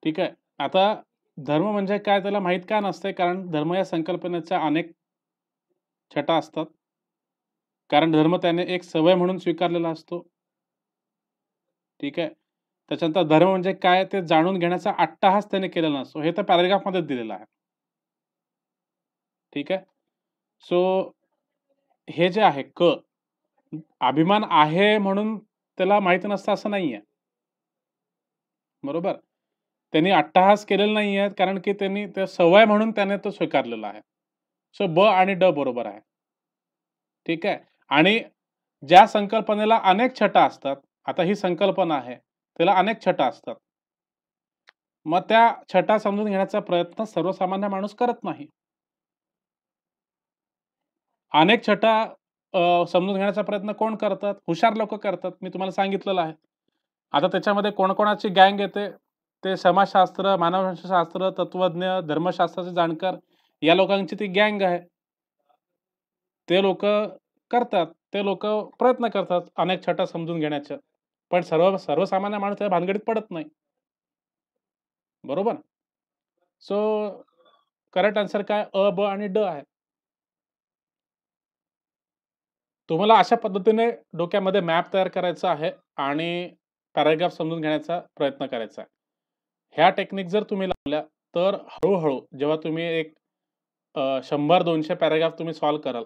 ठीक आहे. आता धर्म म्हणजे काय त्याला माहीत का नसते? कारण धर्म या संकल्पनेच्या अनेक छटा असतात. कारण धर्म त्याने एक सवय म्हणून स्वीकारलेला असतो. ठीक आहे. त्याच्यानंतर धर्म म्हणजे काय ते जाणून घेण्याचा अट्टाहास त्याने केलेला नसतो. हे तर पॅराग्राफमध्येच दिलेलं आहे. ठीक आहे. सो हे जे आहे अभिमान आहे म्हणून त्याला माहिती नसतं असं नाहीये. बरोबर? त्यांनी अट्टहास केलेला नाहीये कारण की त्यांनी ते सवय म्हणून त्याने तो स्वीकारलेला आहे. सो ब आणि ड बरोबर आहे. ठीक आहे. आणि ज्या संकल्पनेला अनेक छटा असतात, आता ही संकल्पना आहे, त्याला अनेक छटा असतात. मग त्या छटा समजून घेण्याचा प्रयत्न सर्वसामान्य माणूस करत नाही. अनेक छटा समजून घेण्याचा प्रयत्न कोण करतात? हुशार लोकं करतात. मी तुम्हाला सांगितलेलं आहे. आता त्याच्यामध्ये कोणाची गँग येते, ते समाजशास्त्र, मानववंशशास्त्र, तत्वज्ञ, धर्मशास्त्राचे जाणकार या लोकांची ती गँग आहे. ते लोकं करतात. ते लोकं प्रयत्न करतात अनेक छटा समजून घेण्याच्या. पण सर्वसामान्य माणूस त्या भानगडीत पडत नाही. बरोबर? सो करेक्ट आन्सर काय अ, ब आणि ड आहे. तुम्हाला अशा पद्धतीने डोक्यामध्ये मॅप तयार करायचा आहे आणि पॅराग्राफ समजून घेण्याचा प्रयत्न करायचा आहे. ह्या टेक्निक जर तुम्ही लावल्या, तर हळू-हळू जेव्हा तुम्ही एक 100-200 पॅराग्राफ तुम्ही सॉल्व्ह कराल,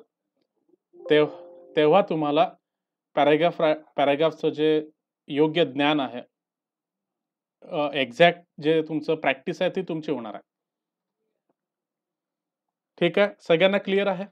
तेव्हा तुम्हाला पॅराग्राफचं जे योग्य ज्ञान आहे, एक्झॅक्ट जे तुमचं प्रॅक्टिस आहे ती तुमची होणार आहे. ठीक आहे? सगळ्यांना क्लिअर आहे?